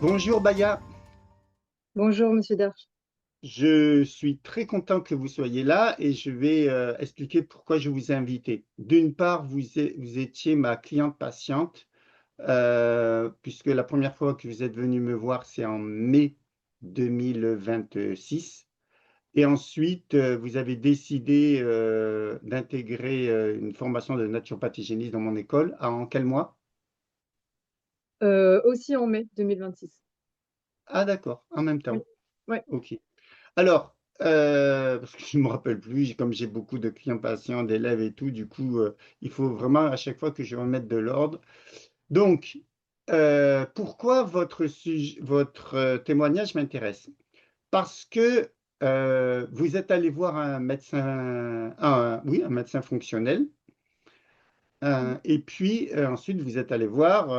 Bonjour Baya, Bonjour, Monsieur Darch. je suis très content que vous soyez là et je vais expliquer pourquoi je vous ai invité. D'une part, vous étiez ma cliente patiente, puisque la première fois que vous êtes venu me voir, c'est en mai 2026. Et ensuite, vous avez décidé d'intégrer une formation de naturopathie hygiéniste dans mon école. En quel mois? Aussi en mai 2026. Ah d'accord, en même Oui, temps. ouais. Ok. Alors, parce que je ne me rappelle plus, comme j'ai beaucoup de clients patients, d'élèves et tout, du coup, il faut vraiment à chaque fois que je remette de l'ordre. Donc, pourquoi votre témoignage m'intéresse? Parce que vous êtes allé voir un médecin, oui, un médecin fonctionnel, et puis ensuite vous êtes allé voir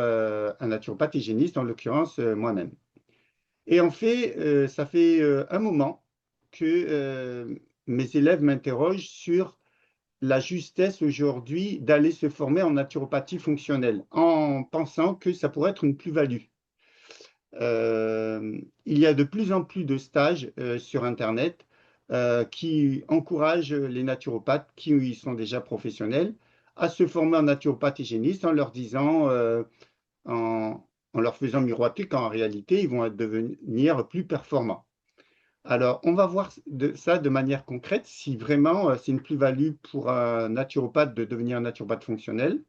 un naturopathe hygiéniste, en l'occurrence moi-même. Et en fait, ça fait un moment que mes élèves m'interrogent sur la justesse aujourd'hui d'aller se former en naturopathie fonctionnelle, en pensant que ça pourrait être une plus-value. Il y a de plus en plus de stages sur Internet qui encouragent les naturopathes qui sont déjà professionnels à se former en naturopathe hygiéniste en leur disant en leur faisant miroiter qu'en réalité, ils vont devenir plus performants. Alors, on va voir ça de manière concrète, si vraiment c'est une plus-value pour un naturopathe de devenir un naturopathe fonctionnel.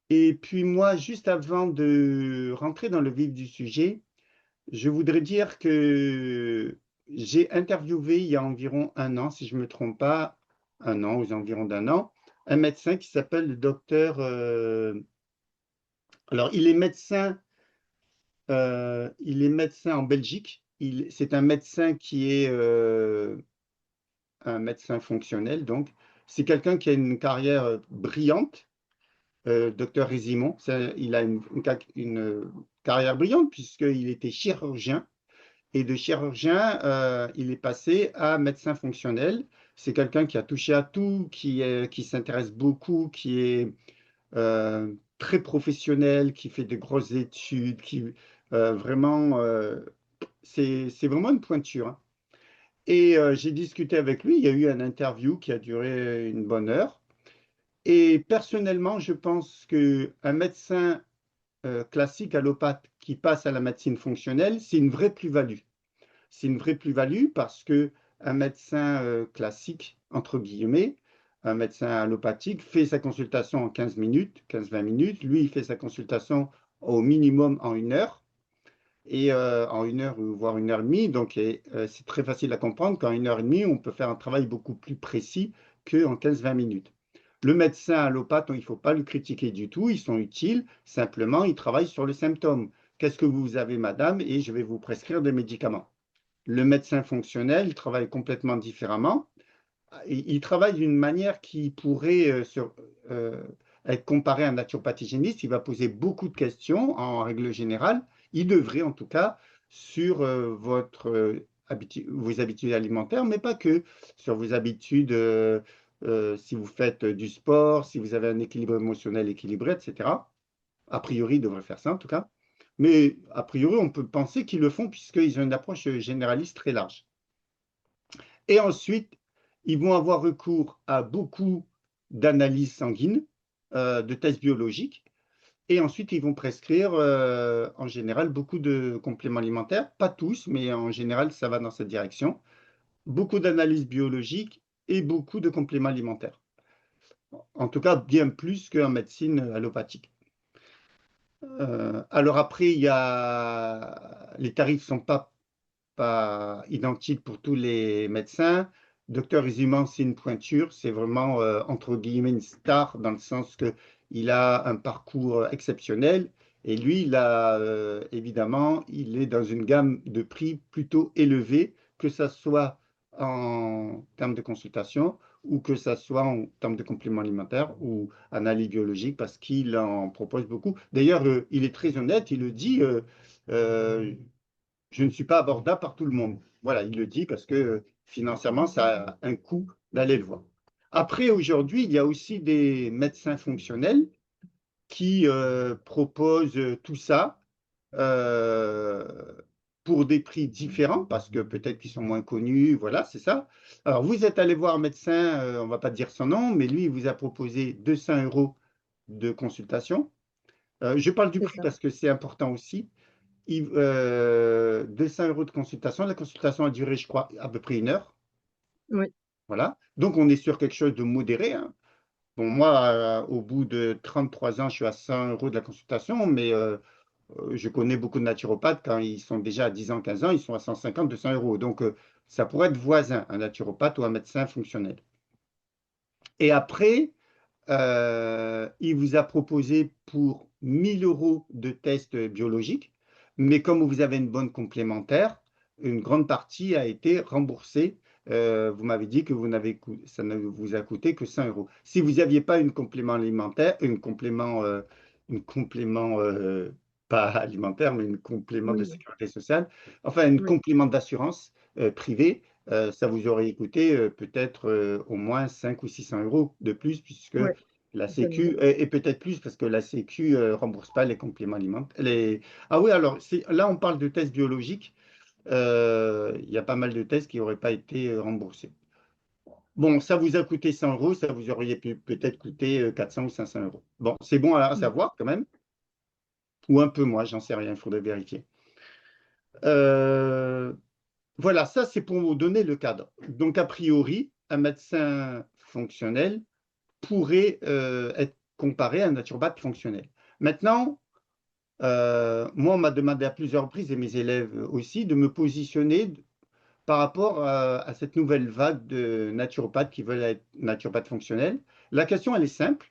Et puis moi, juste avant de rentrer dans le vif du sujet, je voudrais dire que j'ai interviewé il y a environ un an, si je ne me trompe pas, un an, aux environs d'un an, un médecin qui s'appelle le docteur. Alors, il est médecin en Belgique. C'est un médecin qui est un médecin fonctionnel. Donc, c'est quelqu'un qui a une carrière brillante, docteur Résimon. Il a une carrière brillante puisqu'il était chirurgien. Et de chirurgien, il est passé à médecin fonctionnel. C'est quelqu'un qui a touché à tout, qui s'intéresse beaucoup, qui est très professionnel, qui fait de grosses études, vraiment, c'est vraiment une pointure, hein. Et j'ai discuté avec lui. Il y a eu un interview qui a duré une bonne heure. Et personnellement, je pense qu'un médecin classique allopathe qui passe à la médecine fonctionnelle, c'est une vraie plus-value. C'est une vraie plus-value parce que un médecin classique, entre guillemets, un médecin allopathique, fait sa consultation en 15 minutes, 15-20 minutes. Lui, il fait sa consultation au minimum en une heure, et en une heure, voire une heure et demie. Donc, c'est très facile à comprendre qu'en une heure et demie, on peut faire un travail beaucoup plus précis qu'en 15-20 minutes. Le médecin allopathe, il ne faut pas le critiquer du tout, ils sont utiles, simplement, ils travaillent sur le symptôme. Qu'est-ce que vous avez, madame? Et je vais vous prescrire des médicaments. Le médecin fonctionnel, il travaille complètement différemment. Il travaille d'une manière qui pourrait euh, être comparée à un naturopathe hygiéniste. Il va poser beaucoup de questions en règle générale. Il devrait en tout cas sur vos habitudes alimentaires, mais pas que, sur vos habitudes, si vous faites du sport, si vous avez un équilibre émotionnel équilibré, etc. A priori, ils devraient faire ça en tout cas. Mais a priori, on peut penser qu'ils le font puisqu'ils ont une approche généraliste très large. Et ensuite, ils vont avoir recours à beaucoup d'analyses sanguines, de tests biologiques. Et ensuite, ils vont prescrire en général beaucoup de compléments alimentaires. Pas tous, mais en général, ça va dans cette direction. Beaucoup d'analyses biologiques et beaucoup de compléments alimentaires. En tout cas, bien plus qu'en médecine allopathique. Alors après, les tarifs ne sont pas identique pour tous les médecins. Docteur Résumant, c'est une pointure, c'est vraiment entre guillemets une star dans le sens que il a un parcours exceptionnel et lui, évidemment, il est dans une gamme de prix plutôt élevée, que ça soit en termes de consultation ou que ça soit en termes de compléments alimentaires ou analyse biologique parce qu'il en propose beaucoup. D'ailleurs, il est très honnête, il le dit. Euh, je ne suis pas abordable par tout le monde. Voilà, il le dit parce que financièrement, ça a un coût d'aller le voir. Après, aujourd'hui, il y a aussi des médecins fonctionnels qui proposent tout ça euh, pour des prix différents, parce que peut-être qu'ils sont moins connus, voilà, c'est ça. Alors, vous êtes allé voir un médecin, on ne va pas dire son nom, mais lui, il vous a proposé 200 euros de consultation. Je parle du C'est prix ça. parce que c'est important aussi. 200 euros de consultation. La consultation a duré, je crois, à peu près 1 heure. Oui, Voilà. Donc, on est sur quelque chose de modéré, hein. Bon, moi, au bout de 33 ans, je suis à 100 euros de la consultation, mais je connais beaucoup de naturopathes, quand ils sont déjà à 10 ans, 15 ans, ils sont à 150, 200 euros. Donc, ça pourrait être voisin, un naturopathe ou un médecin fonctionnel. Et après, il vous a proposé pour 1000 euros de tests biologiques, mais comme vous avez une bonne complémentaire, une grande partie a été remboursée. Vous m'avez dit que ça ne vous a coûté que 100 euros. Si vous n'aviez pas une complément alimentaire, une complément pas alimentaire, mais une complément de oui, sécurité sociale, enfin une oui, complément d'assurance privée, ça vous aurait coûté peut-être au moins 5 ou 600 euros de plus, puisque oui, la certainement. Sécu, et peut-être plus parce que la Sécu rembourse pas les compléments alimentaires. Ah oui, alors là, on parle de tests biologiques. Il y a pas mal de tests qui n'auraient pas été remboursés. Bon, ça vous a coûté 100 euros, ça vous aurait peut-être coûté 400 ou 500 euros. Bon, c'est bon à Mm. savoir quand même, ou un peu moins, j'en sais rien, il faudrait vérifier. Euh, voilà, ça c'est pour vous donner le cadre. Donc, a priori, un médecin fonctionnel pourrait être comparé à un naturopathe fonctionnel. Maintenant, moi, on m'a demandé à plusieurs reprises, et mes élèves aussi, de me positionner par rapport à cette nouvelle vague de naturopathes qui veulent être naturopathes fonctionnels. La question, elle est simple.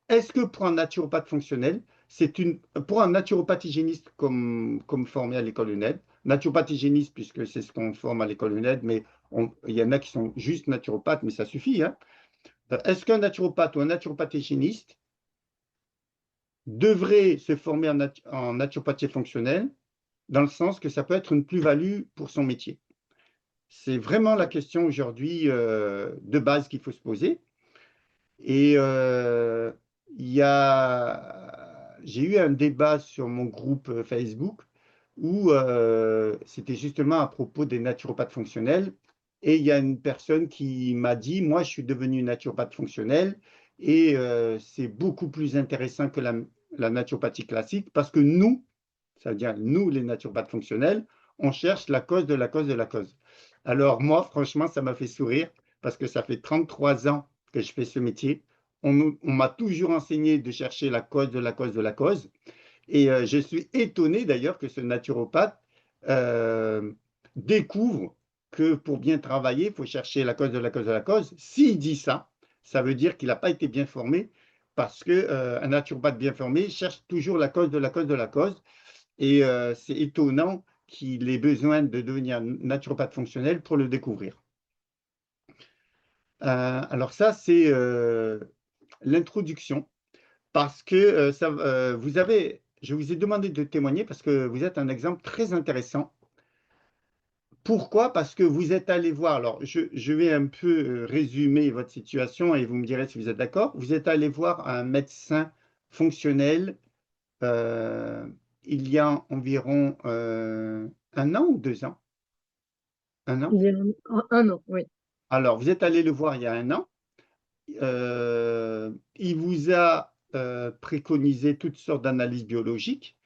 Est-ce que pour un naturopathe fonctionnel, pour un naturopathe hygiéniste comme formé à l'école UNED, naturopathe hygiéniste, puisque c'est ce qu'on forme à l'école UNED, mais il y en a qui sont juste naturopathes, mais ça suffit, hein. Est-ce qu'un naturopathe ou un naturopathe hygiéniste devrait se former en naturopathie fonctionnelle, dans le sens que ça peut être une plus-value pour son métier? C'est vraiment la question aujourd'hui de base qu'il faut se poser. Et j'ai eu un débat sur mon groupe Facebook où c'était justement à propos des naturopathes fonctionnels. Et il y a une personne qui m'a dit, moi, je suis devenu naturopathe fonctionnel et c'est beaucoup plus intéressant que la naturopathie classique parce que nous, ça veut dire nous, les naturopathes fonctionnels, on cherche la cause de la cause de la cause. Alors moi, franchement, ça m'a fait sourire parce que ça fait 33 ans que je fais ce métier. On m'a toujours enseigné de chercher la cause de la cause de la cause. Et je suis étonné d'ailleurs que ce naturopathe euh, découvre que pour bien travailler, il faut chercher la cause de la cause de la cause. S'il dit ça, ça veut dire qu'il n'a pas été bien formé parce que un naturopathe bien formé cherche toujours la cause de la cause de la cause. Et c'est étonnant qu'il ait besoin de devenir naturopathe fonctionnel pour le découvrir. Alors ça, c'est l'introduction, parce que je vous ai demandé de témoigner parce que vous êtes un exemple très intéressant. Pourquoi? Parce que vous êtes allé voir, alors je vais un peu résumer votre situation et vous me direz si vous êtes d'accord. Vous êtes allé voir un médecin fonctionnel euh, il y a environ 1 an ou 2 ans? Un an? Il y a un an, oui. Alors, vous êtes allé le voir il y a 1 an. Il vous a préconisé toutes sortes d'analyses biologiques.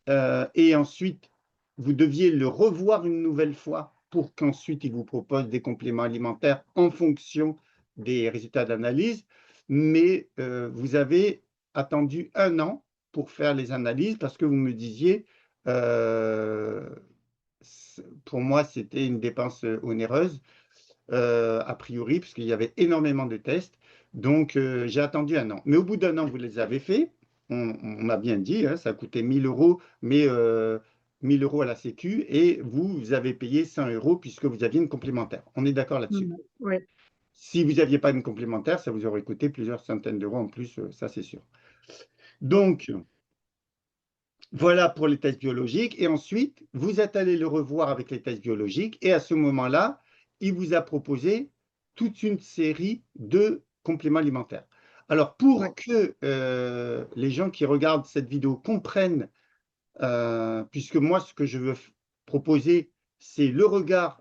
Et ensuite, vous deviez le revoir une nouvelle fois pour qu'ensuite il vous propose des compléments alimentaires en fonction des résultats d'analyse. Mais vous avez attendu 1 an pour faire les analyses parce que vous me disiez, euh, pour moi, c'était une dépense onéreuse a priori, puisqu'il y avait énormément de tests. Donc, j'ai attendu 1 an. Mais au bout d'1 an, vous les avez faits. On a bien dit, hein, ça a coûté 1000 euros, mais 1000 euros à la Sécu, et vous avez payé 100 euros puisque vous aviez une complémentaire. On est d'accord là-dessus. Mm. Oui, Si vous n'aviez pas une complémentaire, ça vous aurait coûté plusieurs centaines d'euros en plus, ça c'est sûr. Donc, voilà pour les tests biologiques. Et ensuite, vous êtes allé le revoir avec les tests biologiques. Et à ce moment-là, il vous a proposé toute une série de compléments alimentaires. Alors, oui, pour que les gens qui regardent cette vidéo comprennent puisque moi, ce que je veux proposer, c'est le regard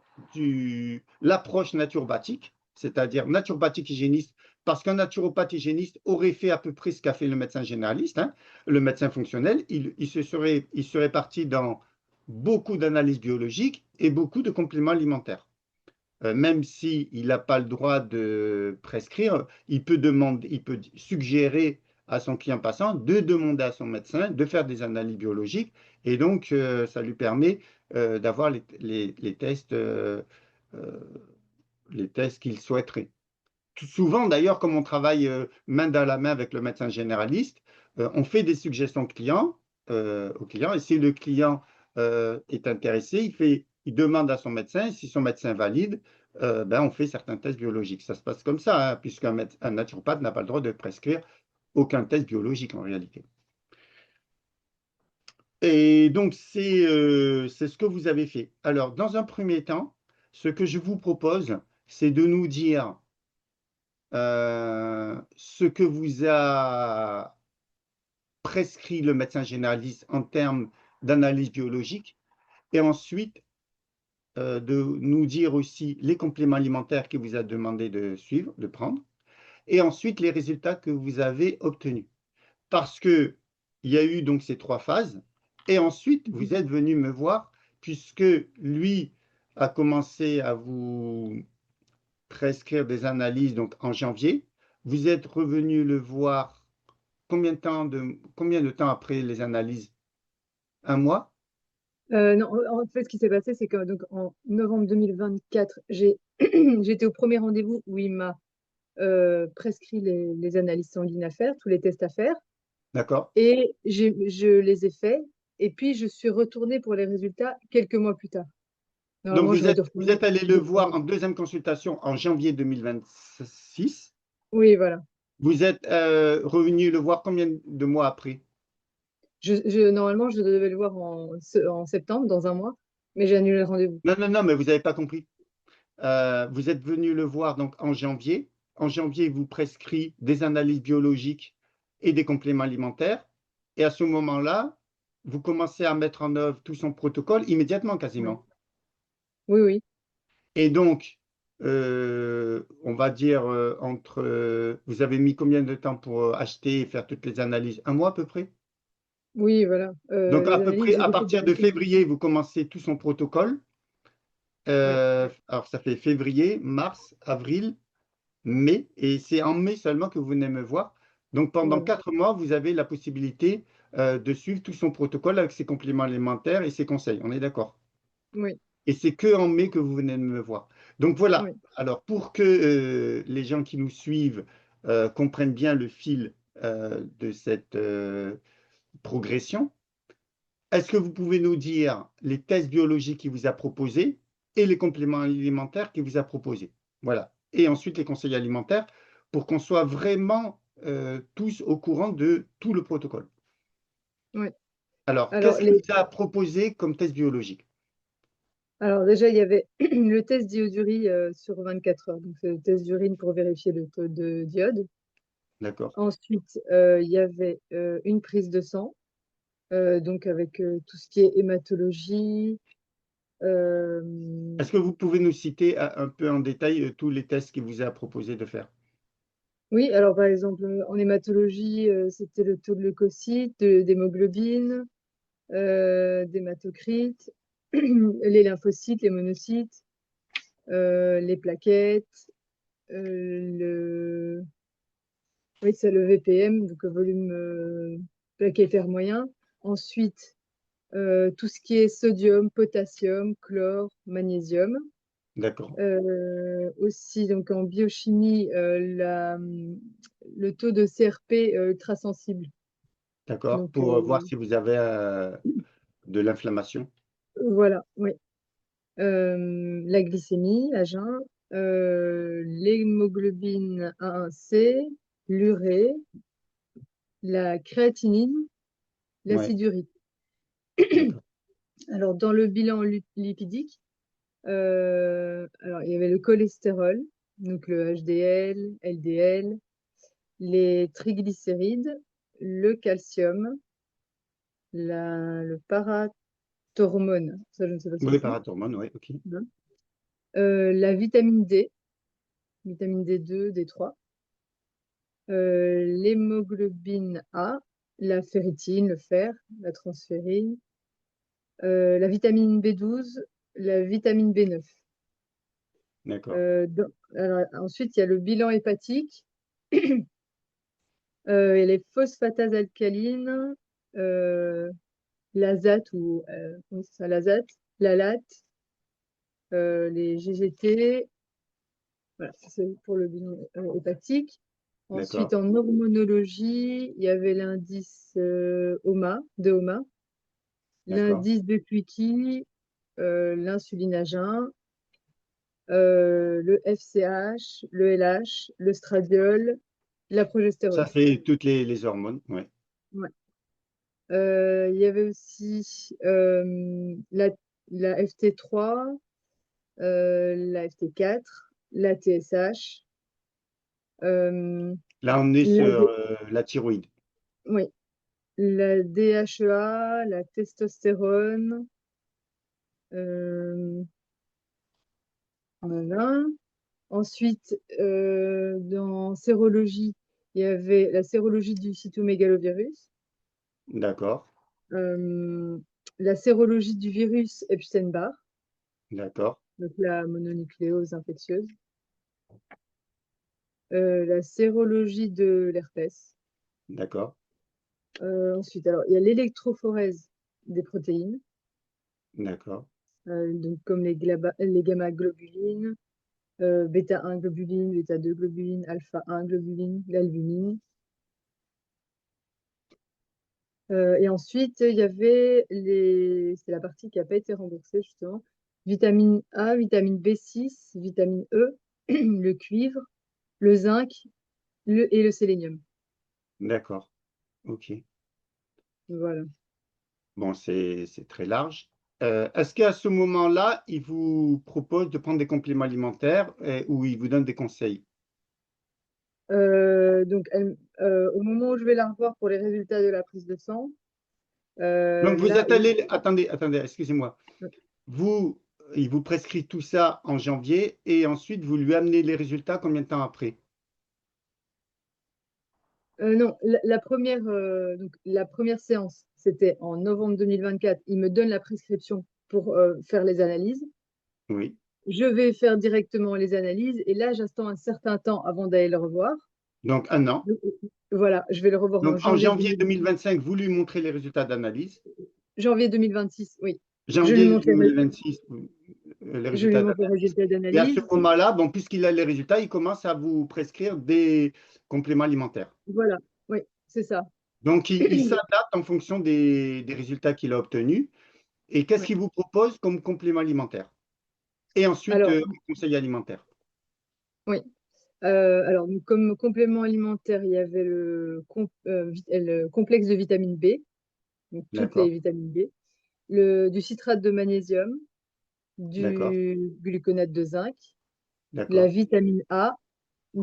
l'approche naturopathique, c'est-à-dire naturopathique hygiéniste, parce qu'un naturopathe hygiéniste aurait fait à peu près ce qu'a fait le médecin généraliste, hein, le médecin fonctionnel. Il serait parti dans beaucoup d'analyses biologiques et beaucoup de compléments alimentaires. Même s'il n'a pas le droit de prescrire, il peut suggérer à son client patient de demander à son médecin de faire des analyses biologiques et donc ça lui permet d'avoir euh, les tests qu'il souhaiterait. Tout souvent, d'ailleurs, comme on travaille main dans la main avec le médecin généraliste, on fait des suggestions au client et si le client est intéressé, il demande à son médecin, si son médecin valide, ben, on fait certains tests biologiques. Ça se passe comme ça, hein, un naturopathe n'a pas le droit de prescrire aucun test biologique en réalité. Et donc, c'est ce que vous avez fait. Alors, dans un premier temps, ce que je vous propose, c'est de nous dire ce que vous a prescrit le médecin généraliste en termes d'analyse biologique et ensuite de nous dire aussi les compléments alimentaires qu'il vous a demandé de suivre, de prendre, et ensuite les résultats que vous avez obtenus. Parce que il y a eu donc ces trois phases, et ensuite Mhm. vous êtes venu me voir puisque lui a commencé à vous prescrire des analyses donc en janvier. Vous êtes revenu le voir combien de temps après les analyses? Un mois? Non, en fait, ce qui s'est passé, c'est que donc, en novembre 2024, j'étais au premier rendez-vous où il m'a prescrit les analyses sanguines à faire, tous les tests à faire, D'accord. et je les ai faits. Et puis, je suis retournée pour les résultats quelques mois plus tard. Donc Normalement, j'aurais dû vous êtes retourner allé le voir décembre. en deuxième consultation en janvier 2026. Oui, voilà. Vous êtes revenu le voir combien de mois après? Normalement, je devais le voir en septembre, dans un mois, mais j'ai annulé le rendez-vous. Non, non, non, mais vous n'avez pas compris. Vous êtes venu le voir donc en janvier. En janvier, il vous prescrit des analyses biologiques et des compléments alimentaires. Et à ce moment-là, vous commencez à mettre en œuvre tout son protocole immédiatement Oui, quasiment. oui, oui. Et donc, on va dire vous avez mis combien de temps pour acheter et faire toutes les analyses? Un mois à peu près? Oui, voilà. Donc à Les peu analyses, près je à les ai faites partir de directement. février, vous commencez tout son protocole. Oui, Alors ça fait février, mars, avril, mai, et c'est en mai seulement que vous venez me voir. Donc pendant voilà. 4 mois, vous avez la possibilité de suivre tout son protocole avec ses compléments alimentaires et ses conseils. On est d'accord? Oui, Et c'est que en mai que vous venez de me voir. Donc voilà. oui. Alors pour que les gens qui nous suivent comprennent bien le fil de cette progression, est-ce que vous pouvez nous dire les tests biologiques qu'il vous a proposés et les compléments alimentaires qu'il vous a proposés? Voilà. Et ensuite les conseils alimentaires pour qu'on soit vraiment tous au courant de tout le protocole. Oui. Alors, Alors, qu'est-ce qu'il vous a proposé comme test biologique? alors déjà, il y avait le test d'iodurie sur 24 heures. Donc, c'est le test d'urine pour vérifier le taux de d'iode. D'accord. Ensuite, il y avait une prise de sang, donc avec tout ce qui est hématologie. euh, Est-ce que vous pouvez nous citer un peu en détail tous les tests qu'il vous a proposé de faire? Oui, alors par exemple, en hématologie, c'était le taux de leucocytes, d'hémoglobine, d'hématocrite, les lymphocytes, les monocytes, les plaquettes, le... oui, c'est le VPM, donc le volume plaquettaire moyen. Ensuite, tout ce qui est sodium, potassium, chlore, magnésium. D'accord. Aussi, donc en biochimie, le taux de CRP ultrasensible. D'accord. Donc Pour voir si vous avez de l'inflammation. voilà, oui. La glycémie à jeun, l'hémoglobine A1C, l'urée, la créatinine, Ouais. l'acide urique. D'accord. Alors, dans le bilan lipidique, alors, il y avait le cholestérol, donc le HDL, LDL, les triglycérides, le calcium, le parathormone, ça je ne sais pas ce que Oui, c'est. parathormone, oui, ok. Hein. La vitamine D2, D3, l'hémoglobine A, la ferritine, le fer, la transférine, la vitamine B12, la vitamine B9. D'accord. Alors, ensuite, il y a le bilan hépatique et les phosphatases alcalines, euh, l'azate ou comment c'est ça, l'azate, l'alate, les GGT. Voilà, ça, c'est pour le bilan hépatique. Ensuite, D'accord. en hormonologie, il y avait l'indice OMA, D'accord. l'indice de Quicky, l'insuline à jeun, le FCH, le LH, le stradiol, la Ça, progestérone. c'est toutes les hormones, oui. Ouais. Il y avait aussi la FT3, la FT4, la TSH, euh, Là, on est la, sur D- la thyroïde. oui, la DHEA, la testostérone. euh, voilà. Ensuite, dans sérologie, il y avait la sérologie du cytomégalovirus, D'accord. euh, la sérologie du virus Epstein-Barr, D'accord. donc la mononucléose infectieuse, la sérologie de l'herpès. D'accord. Ensuite, alors, il y a l'électrophorèse des protéines, D'accord. donc comme les gamma-globulines, bêta-1 globuline, bêta-2 globuline, alpha-1 globuline, l'albumine. Et ensuite, il y avait c'est la partie qui n'a pas été remboursée, justement. Vitamine A, vitamine B6, vitamine E, le cuivre, le zinc et le sélénium. D'accord. OK. Voilà. Bon, c'est très large. Est-ce qu'à ce moment-là, il vous propose de prendre des compléments alimentaires ou il vous donne des conseils? Donc, au moment où je vais la revoir pour les résultats de la prise de sang, Donc, vous là, êtes allé, attendez, excusez-moi. oui. Vous, il vous prescrit tout ça en janvier et ensuite vous lui amenez les résultats combien de temps après? Non, donc, la première séance, c'était en novembre 2024. Il me donne la prescription pour faire les analyses. Oui. Je vais faire directement les analyses et là, j'attends un certain temps avant d'aller le revoir. Donc, un an. Donc, voilà, je vais le revoir en Donc, en janvier janvier 2000 2025, vous lui montrez les résultats d'analyse. janvier 2026. Oui. Je lui Janvier montre les, ré- 2026, les je lui résultats montre les d'analyse. résultats Et à ce d'analyse. moment-là, bon, puisqu'il a les résultats, il commence à vous prescrire des compléments alimentaires. Voilà, oui, c'est ça. Donc, il s'adapte en fonction des résultats qu'il a obtenus. Et qu'est-ce Ouais. qu'il vous propose comme complément alimentaire? Et ensuite, Alors, un conseil alimentaire. oui. Alors, donc, comme complément alimentaire, il y avait le complexe de vitamine B, donc toutes les D'accord, vitamines B, du citrate de magnésium, d'accord, du gluconate de zinc, la d'accord. vitamine A,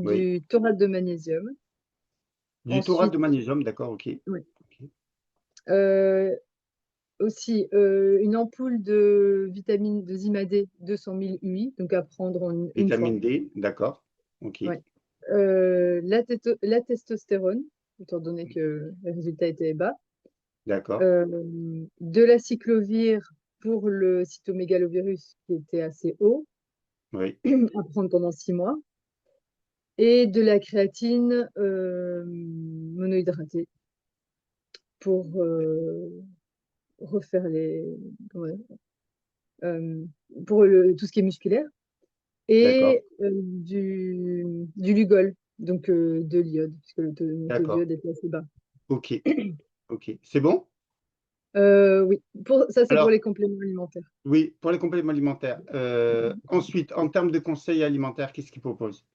Oui. du taurate de magnésium. Du taurate de Ensuite, magnésium, d'accord, ok. ouais. Ok. Euh, Aussi, une ampoule de Zimadé 200 000 UI, donc à prendre en une fois. Vitamine D, d'accord, ok, Ouais. La testostérone, étant donné que le résultat était bas. d'accord, De la cyclovir pour le cytomégalovirus qui était assez haut, oui, à prendre pendant 6 mois. Et de la créatine monohydratée pour refaire comment dire, euh, pour tout ce qui est musculaire. d'accord, Et du Lugol, donc de l'iode, puisque le taux d'accord, d'iode était assez bas. ok, ok. C'est bon? Oui, ça c'est pour Alors, les compléments alimentaires. oui, pour les compléments alimentaires. Ensuite, en termes de conseils alimentaires, qu'est-ce qu'il propose?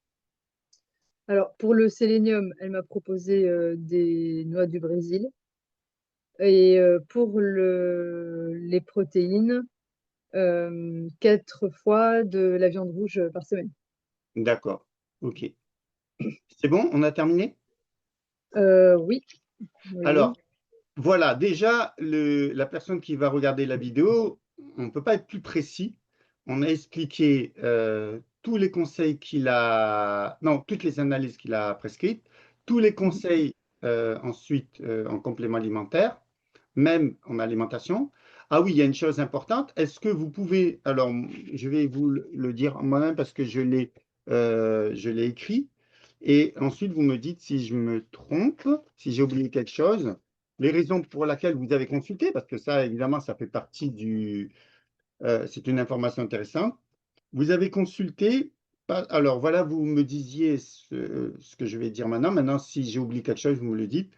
Alors pour le sélénium, elle m'a proposé des noix du Brésil. Et pour les protéines, 4 fois de la viande rouge par semaine. D'accord, ok. C'est bon, on a terminé? Oui, oui, Alors, oui. Voilà, déjà, la personne qui va regarder la vidéo, on ne peut pas être plus précis. On a expliqué tous les conseils qu'il a, non, toutes les analyses qu'il a prescrites, tous les Mhm. conseils ensuite en complément alimentaire, même en alimentation. Ah oui, il y a une chose importante. Est-ce que vous pouvez, alors je vais vous le dire moi-même parce que je l'ai écrit, et ensuite vous me dites si je me trompe, si j'ai oublié quelque chose, les raisons pour lesquelles vous avez consulté, parce que ça, évidemment, ça fait partie c'est une information intéressante. Vous avez consulté, alors voilà, vous me disiez ce que je vais dire maintenant. Maintenant, si j'ai oublié quelque chose, vous me le dites.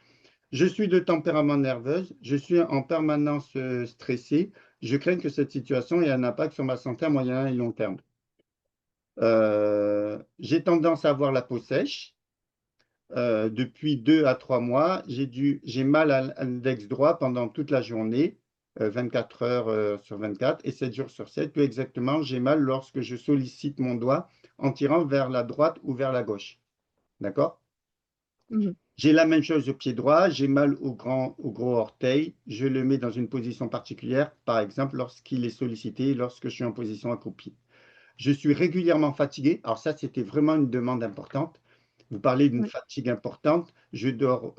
Je suis de tempérament nerveuse, je suis en permanence stressée. Je crains que cette situation ait un impact sur ma santé à moyen et long terme. J'ai tendance à avoir la peau sèche. Depuis 2 à 3 mois, j'ai mal à l'index droit pendant toute la journée, 24 heures sur 24 et 7 jours sur 7. Plus exactement, j'ai mal lorsque je sollicite mon doigt en tirant vers la droite ou vers la gauche. D'accord? Mhm. J'ai la même chose au pied droit, j'ai mal au gros orteil. Je le mets dans une position particulière, par exemple lorsqu'il est sollicité, lorsque je suis en position accroupie. Je suis régulièrement fatigué. Alors ça, c'était vraiment une demande importante. Vous parlez d'une Ouais. fatigue importante. Je dors,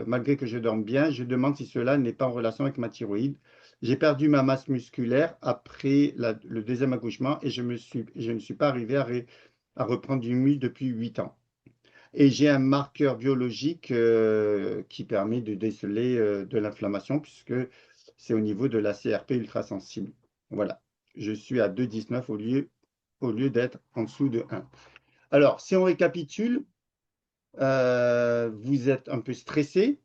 malgré que je dorme bien, je demande si cela n'est pas en relation avec ma thyroïde. J'ai perdu ma masse musculaire après le deuxième accouchement et je ne suis pas arrivé à reprendre du muscle depuis 8 ans. Et j'ai un marqueur biologique qui permet de déceler de l'inflammation puisque c'est au niveau de la CRP ultrasensible. Voilà. Je suis à 2,19 au lieu d'être en dessous de 1. Alors, si on récapitule, vous êtes un peu stressé,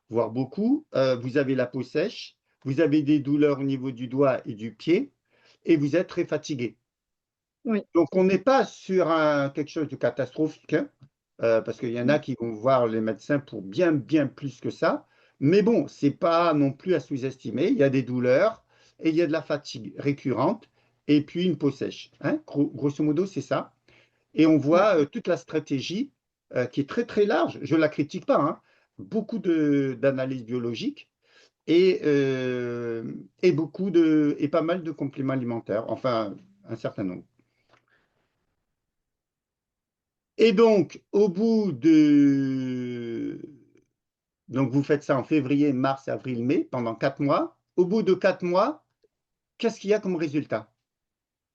voire beaucoup. Vous avez la peau sèche, vous avez des douleurs au niveau du doigt et du pied, et vous êtes très fatigué. Oui, Donc, c'est on ça. n'est pas sur quelque chose de catastrophique, hein, parce qu'il y en a Mhm. qui vont voir les médecins pour bien, bien plus que ça. Mais bon, c'est pas non plus à sous-estimer. Il y a des douleurs et il y a de la fatigue récurrente et puis une peau sèche, hein. Grosso modo, c'est ça. Et on Ouais. voit toute la stratégie qui est très, très large. Je ne la critique pas, hein. Beaucoup d'analyses biologiques et et pas mal de compléments alimentaires, enfin, un certain nombre. Et donc, donc, vous faites ça en février, mars, avril, mai, pendant 4 mois. Au bout de 4 mois, qu'est-ce qu'il y a comme résultat?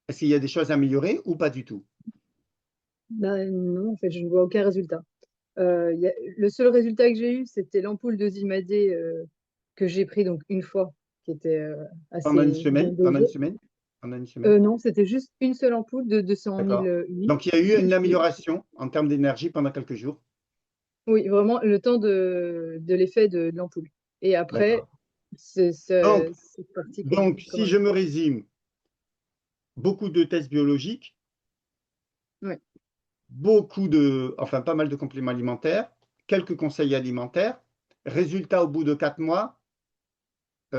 Est-ce qu'il y a des choses à améliorer ou pas du tout? Ben, non, en fait, je ne vois aucun résultat. Le seul résultat que j'ai eu, c'était l'ampoule de Zimadé que j'ai pris donc une fois, qui était Pendant une assez bien semaine? Pendant une dosée. semaine? Pendant une semaine? Non, c'était juste une seule ampoule de 200 000 D'accord. unités. Donc, il y a eu une amélioration en termes d'énergie pendant quelques jours. Oui, vraiment le temps de l'effet de l'ampoule. Et après, D'accord. Donc, c'est parti donc, comme si un... je me résume, beaucoup de tests biologiques, Ouais. enfin, pas mal de compléments alimentaires, quelques conseils alimentaires. Résultat, au bout de 4 mois,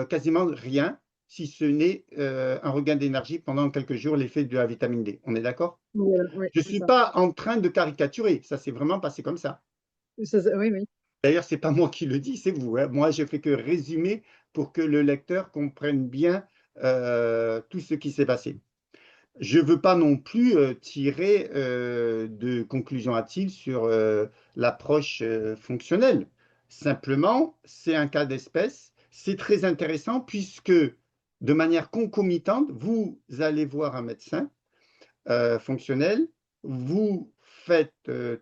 quasiment rien, si ce n'est un regain d'énergie pendant quelques jours, l'effet de la vitamine D. On est d'accord? Voilà, ouais, Je ne c'est suis ça. pas en train de caricaturer, ça s'est vraiment passé comme ça. Oui, oui. D'ailleurs, ce n'est pas moi qui le dis, c'est vous, hein. Moi, je fais que résumer pour que le lecteur comprenne bien tout ce qui s'est passé. Je ne veux pas non plus tirer de conclusion hâtive sur l'approche fonctionnelle. Simplement, c'est un cas d'espèce. C'est très intéressant puisque de manière concomitante, vous allez voir un médecin fonctionnel, vous faites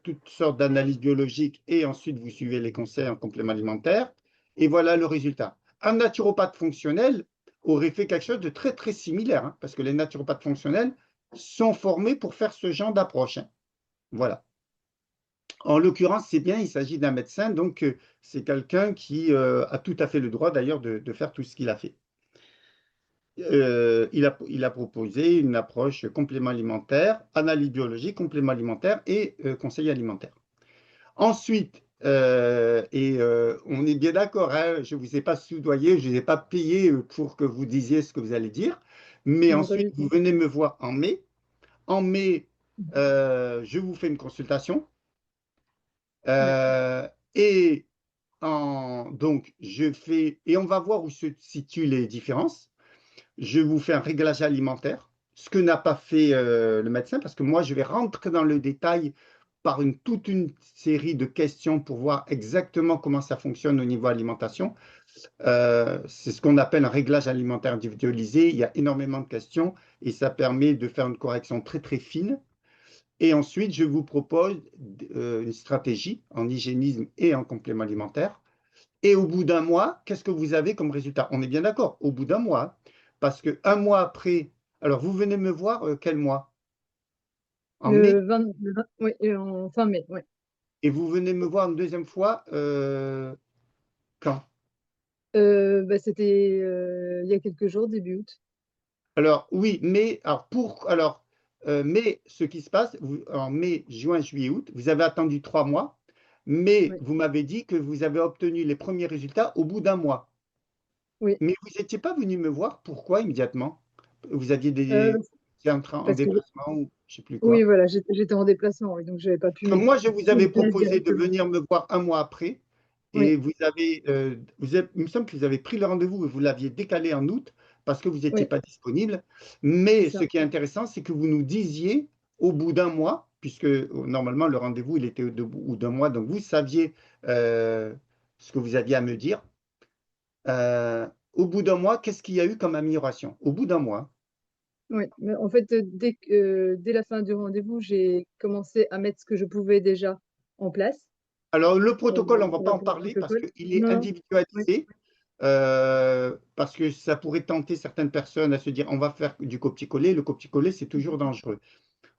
toutes sortes d'analyses biologiques et ensuite vous suivez les conseils en complément alimentaire et voilà le résultat. Un naturopathe fonctionnel aurait fait quelque chose de très très similaire, hein, parce que les naturopathes fonctionnels sont formés pour faire ce genre d'approche, hein. Voilà. En l'occurrence, c'est bien, il s'agit d'un médecin, donc c'est quelqu'un qui a tout à fait le droit d'ailleurs de faire tout ce qu'il a fait. Il a proposé une approche complément alimentaire, analyse biologique, complément alimentaire et conseil alimentaire. Ensuite, on est bien d'accord, hein, je ne vous ai pas soudoyé, je ne vous ai pas payé pour que vous disiez ce que vous allez dire, mais Non, pas ensuite, du vous tout. venez me voir en mai. En mai, je vous fais une consultation Ouais. et donc je fais, et on va voir où se situent les différences. Je vous fais un réglage alimentaire, ce que n'a pas fait le médecin, parce que moi, je vais rentrer dans le détail par toute une série de questions pour voir exactement comment ça fonctionne au niveau alimentation. C'est ce qu'on appelle un réglage alimentaire individualisé. Il y a énormément de questions et ça permet de faire une correction très très fine. Et ensuite, je vous propose une stratégie en hygiénisme et en complément alimentaire. Et au bout d'un mois, qu'est-ce que vous avez comme résultat? On est bien d'accord, au bout d'un mois, parce que un mois après, alors vous venez me voir quel mois? En mai, Oui, en fin mai, oui. et vous venez me voir une deuxième fois quand? Bah, c'était il y a quelques jours, début août. Alors oui, mai, mai, ce qui se passe, en mai, juin, juillet, août, vous avez attendu 3 mois, mais Oui, vous m'avez dit que vous avez obtenu les premiers résultats au bout d'un mois. oui. Mais vous n'étiez pas venu me voir, pourquoi immédiatement? Vous aviez Euh, étiez en parce que déplacement ou je ne sais plus oui, quoi. voilà, j'étais en déplacement, oui, donc j'avais pas pu Comme moi, je vous prendre avais place proposé de directement. venir me voir un mois après, et Oui, il me semble que vous avez pris le rendez-vous et vous l'aviez décalé en août parce que vous n'étiez oui, pas disponible. c'est Mais ce ça. qui est intéressant, c'est que vous nous disiez au bout d'un mois, puisque normalement le rendez-vous il était au bout d'un mois, donc vous saviez ce que vous aviez à me dire. Au bout d'un mois, qu'est-ce qu'il y a eu comme amélioration? Au bout d'un mois. Oui, mais en fait, dès la fin du rendez-vous, j'ai commencé à mettre ce que je pouvais déjà en place Alors, le protocole, on ne va par pas en rapport au parler parce protocole. qu'il est Non, non, oui, individualisé. Parce que ça pourrait tenter certaines personnes à se dire on va faire du copier-coller. Le copier-coller, c'est toujours dangereux.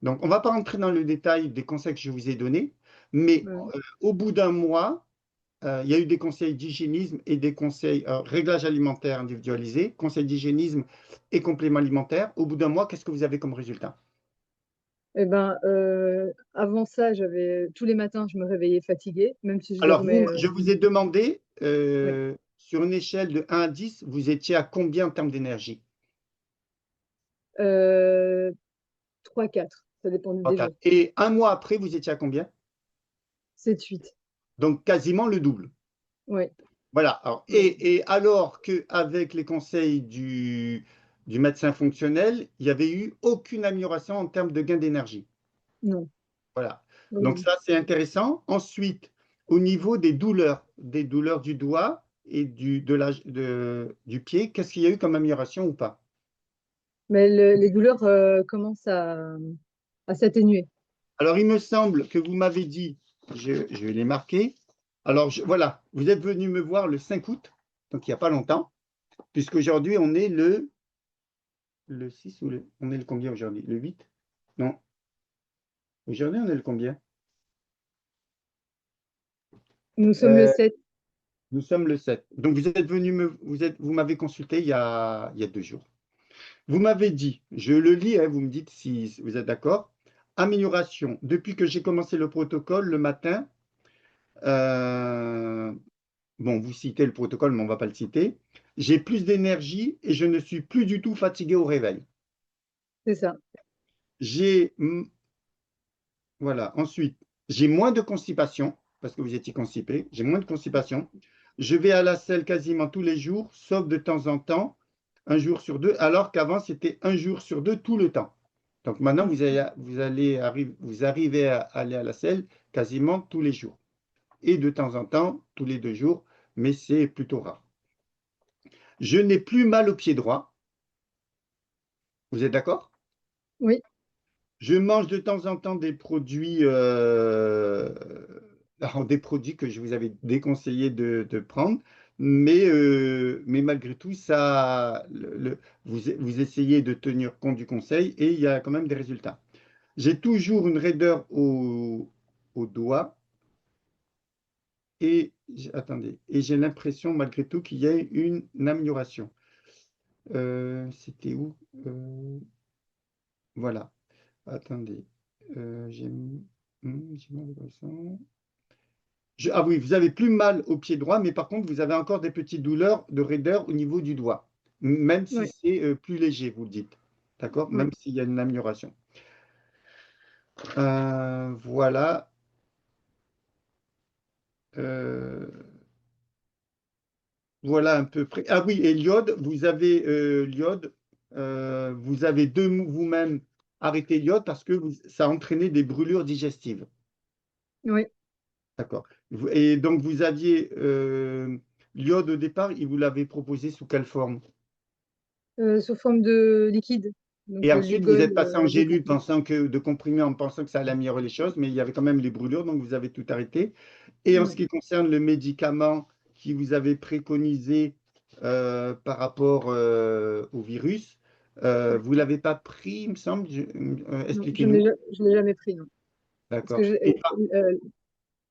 Donc, on ne va pas rentrer dans le détail des conseils que je vous ai donnés, mais ouais. au bout d'un mois, il y a eu des conseils d'hygiénisme et des conseils réglage alimentaire individualisé, conseils d'hygiénisme et compléments alimentaires. Au bout d'un mois, qu'est-ce que vous avez comme résultat? Eh ben, avant ça, tous les matins, je me réveillais fatiguée, même si je Alors, dormais. je vous ai demandé, Oui, sur une échelle de 1 à 10, vous étiez à combien en termes d'énergie? euh, 3-4, ça dépend des 3, jours. et un mois après, vous étiez à combien? 7-8. Donc quasiment le double. Oui, Voilà. Alors, oui, et alors qu'avec les conseils du médecin fonctionnel, il n'y avait eu aucune amélioration en termes de gain d'énergie. non. Voilà. Donc Oui. ça, c'est intéressant. Ensuite, au niveau des douleurs du doigt et du pied, qu'est-ce qu'il y a eu comme amélioration ou pas? Mais les douleurs commencent à s'atténuer. Alors, il me semble que vous m'avez dit, je vais les marquer. Alors, voilà, vous êtes venu me voir le 5 août, donc il n'y a pas longtemps, puisqu'aujourd'hui, on est le 6 ou on est le combien aujourd'hui? Le 8? Non. Aujourd'hui, on est le combien? Nous sommes le Euh, 7. nous sommes le 7. Donc, vous êtes venu vous m'avez consulté il y a 2 jours. Vous m'avez dit, je le lis, hein, vous me dites si vous êtes d'accord. Amélioration. Depuis que j'ai commencé le protocole le matin, euh, bon, vous citez le protocole, mais on ne va pas le citer. J'ai plus d'énergie et je ne suis plus du tout fatigué au réveil. C'est ça. J'ai, voilà. Ensuite, j'ai moins de constipation parce que vous étiez constipé. J'ai moins de constipation. Je vais à la selle quasiment tous les jours, sauf de temps en temps, un jour sur deux, alors qu'avant c'était un jour sur deux tout le temps. Donc maintenant, vous arrivez à aller à la selle quasiment tous les jours et de temps en temps, tous les 2 jours, mais c'est plutôt rare. Je n'ai plus mal au pied droit. Vous êtes d'accord? Oui, Je mange de temps en temps des produits, alors des produits que je vous avais déconseillé de prendre, mais malgré tout, vous essayez de tenir compte du conseil et il y a quand même des résultats. J'ai toujours une raideur au doigt et attendez, et j'ai l'impression malgré tout qu'il y a une amélioration. C'était où? Voilà. Attendez. J'ai mal au bassin. Ah oui, vous avez plus mal au pied droit, mais par contre, vous avez encore des petites douleurs de raideur au niveau du doigt, même si oui, c'est plus léger, vous le dites. D'accord? oui. Même s'il y a une amélioration. Voilà. Euh, voilà un peu près. Ah oui, et l'iode, vous avez vous-même arrêté l'iode parce que ça entraînait des brûlures digestives. Oui, D'accord. Et donc vous aviez l'iode au départ, il vous l'avait proposé sous quelle forme? sous forme de liquide, Et donc ensuite, vous Lugol êtes passé en gélule déconseillé. pensant que de comprimé en pensant que ça allait améliorer les choses, mais il y avait quand même les brûlures, donc vous avez tout arrêté. Et en ce Ouais. qui concerne le médicament qui vous avait préconisé par rapport au virus, vous ne l'avez pas pris, il me semble. Non, Expliquez-nous. je l'ai jamais pris, non. Parce D'accord. que Et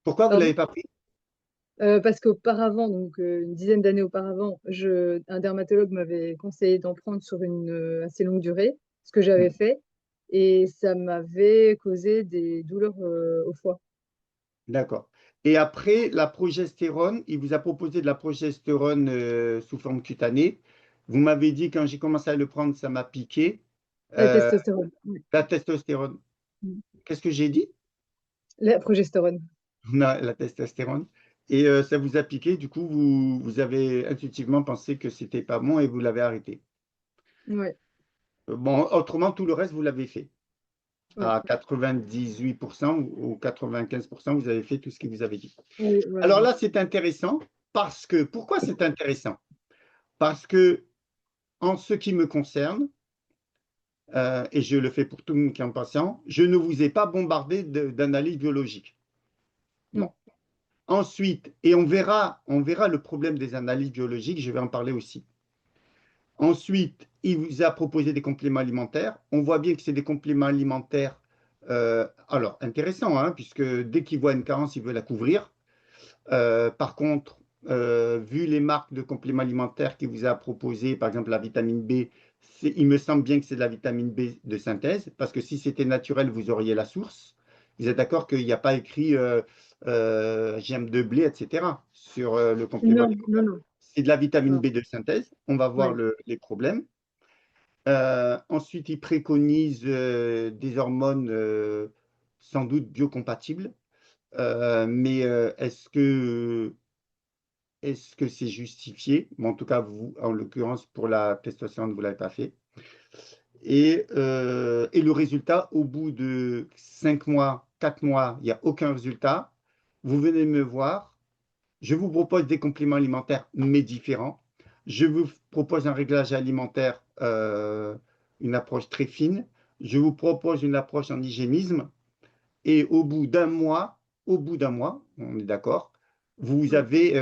pourquoi vous ne l'avez pardon? pas pris? Parce qu'auparavant, donc une dizaine d'années auparavant, un dermatologue m'avait conseillé d'en prendre sur une assez longue durée, ce que j'avais fait, et ça m'avait causé des douleurs au foie. D'accord. Et après, la progestérone, il vous a proposé de la progestérone sous forme cutanée. Vous m'avez dit, quand j'ai commencé à le prendre, ça m'a piqué. La Euh, testostérone. Ouais. la testostérone. Mm. Qu'est-ce que j'ai dit? La progestérone. La testostérone. Et ça vous a piqué, du coup, vous avez intuitivement pensé que c'était pas bon et vous l'avez arrêté. Ouais, Bon, autrement, tout le reste, vous l'avez fait. ouais. À 98% ou 95%, vous avez fait tout ce qu'il vous avait dit. Oui, voilà. Alors là, c'est intéressant parce que, pourquoi c'est intéressant? Parce que, en ce qui me concerne, et je le fais pour tout le monde qui est en patient, je ne vous ai pas bombardé d'analyses biologiques. Bon. Non. Ensuite, et on verra le problème des analyses biologiques, je vais en parler aussi. Ensuite, il vous a proposé des compléments alimentaires. On voit bien que c'est des compléments alimentaires, alors intéressants, hein, puisque dès qu'il voit une carence, il veut la couvrir. Par contre, vu les marques de compléments alimentaires qu'il vous a proposé, par exemple la vitamine B, il me semble bien que c'est de la vitamine B de synthèse, parce que si c'était naturel, vous auriez la source. Vous êtes d'accord qu'il n'y a pas écrit gemme de blé, etc. sur le complément Non, non, alimentaire. non. C'est de la vitamine Ah, B de synthèse. On va voir ouais. les problèmes. Ensuite, il préconise des hormones sans doute biocompatibles. Mais est-ce que c'est justifié? Mais en tout cas, vous, en l'occurrence, pour la testostérone, vous ne l'avez pas fait. Et le résultat, au bout de 5 mois, 4 mois, il n'y a aucun résultat. Vous venez me voir. Je vous propose des compléments alimentaires, mais différents. Je vous propose un réglage alimentaire, une approche très fine. Je vous propose une approche en hygiénisme. Et au bout d'un mois, on est d'accord, vous Ouais. avez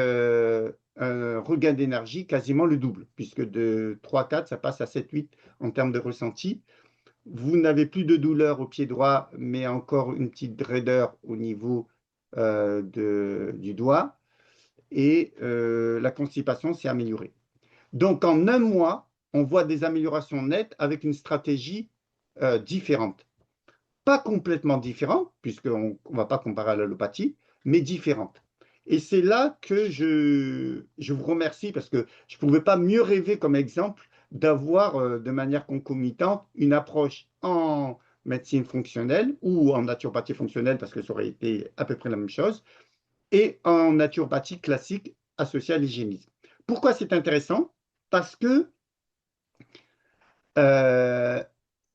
un regain d'énergie quasiment le double, puisque de 3, 4, ça passe à 7, 8 en termes de ressenti. Vous n'avez plus de douleur au pied droit, mais encore une petite raideur au niveau du doigt. Et la constipation s'est améliorée. Donc en un mois, on voit des améliorations nettes avec une stratégie différente, pas complètement différente, puisqu'on ne va pas comparer à l'allopathie, mais différente. Et c'est là que je vous remercie parce que je ne pouvais pas mieux rêver comme exemple d'avoir de manière concomitante une approche en médecine fonctionnelle ou en naturopathie fonctionnelle parce que ça aurait été à peu près la même chose et en naturopathie classique associée à l'hygiénisme. Pourquoi c'est intéressant? Parce que euh,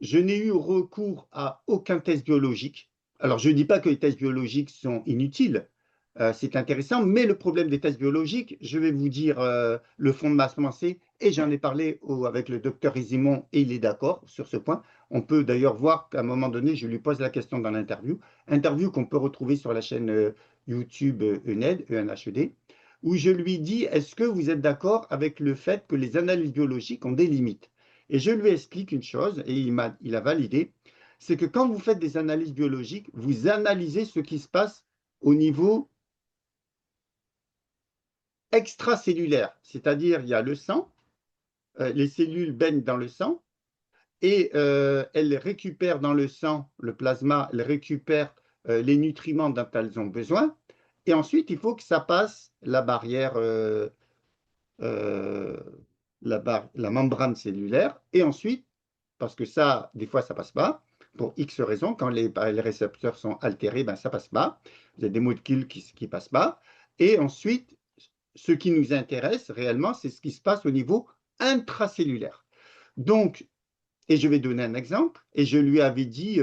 je n'ai eu recours à aucun test biologique. Alors, je ne dis pas que les tests biologiques sont inutiles, c'est intéressant, mais le problème des tests biologiques, je vais vous dire le fond de ma pensée, et j'en ai parlé avec le docteur Résimon, et il est d'accord sur ce point. On peut d'ailleurs voir qu'à un moment donné, je lui pose la question dans l'interview, interview qu'on peut retrouver sur la chaîne YouTube ENED, ENHED, où je lui dis, est-ce que vous êtes d'accord avec le fait que les analyses biologiques ont des limites? Et je lui explique une chose, et il a validé, c'est que quand vous faites des analyses biologiques, vous analysez ce qui se passe au niveau extracellulaire, c'est-à-dire il y a le sang, les cellules baignent dans le sang, et elles récupèrent dans le sang, le plasma, elles récupèrent les nutriments dont elles ont besoin, et ensuite il faut que ça passe la barrière, euh, la membrane cellulaire, et ensuite parce que ça, des fois, ça passe pas, pour X raisons. Quand les récepteurs sont altérés, ben, ça passe pas. Vous avez des molécules qui passent pas. Et ensuite, ce qui nous intéresse réellement, c'est ce qui se passe au niveau intracellulaire. Donc, et je vais donner un exemple, et je lui avais dit,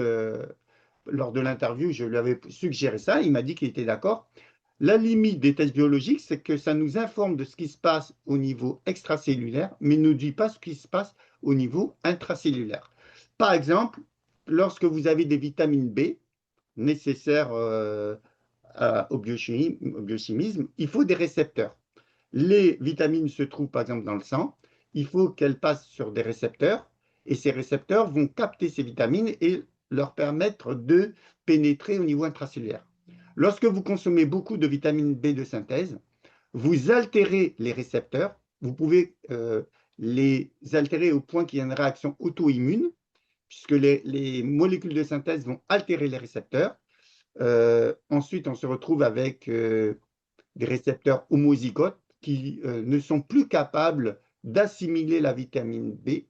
lors de l'interview, je lui avais suggéré ça, il m'a dit qu'il était d'accord. La limite des tests biologiques, c'est que ça nous informe de ce qui se passe au niveau extracellulaire, mais ne dit pas ce qui se passe au niveau intracellulaire. Par exemple, lorsque vous avez des vitamines B nécessaires au biochimisme, il faut des récepteurs. Les vitamines se trouvent par exemple dans le sang, il faut qu'elles passent sur des récepteurs, et ces récepteurs vont capter ces vitamines et leur permettre de pénétrer au niveau intracellulaire. Lorsque vous consommez beaucoup de vitamine B de synthèse, vous altérez les récepteurs, vous pouvez les altérer au point qu'il y a une réaction auto-immune, puisque les molécules de synthèse vont altérer les récepteurs. Ensuite, on se retrouve avec des récepteurs homozygotes qui ne sont plus capables d'assimiler la vitamine B.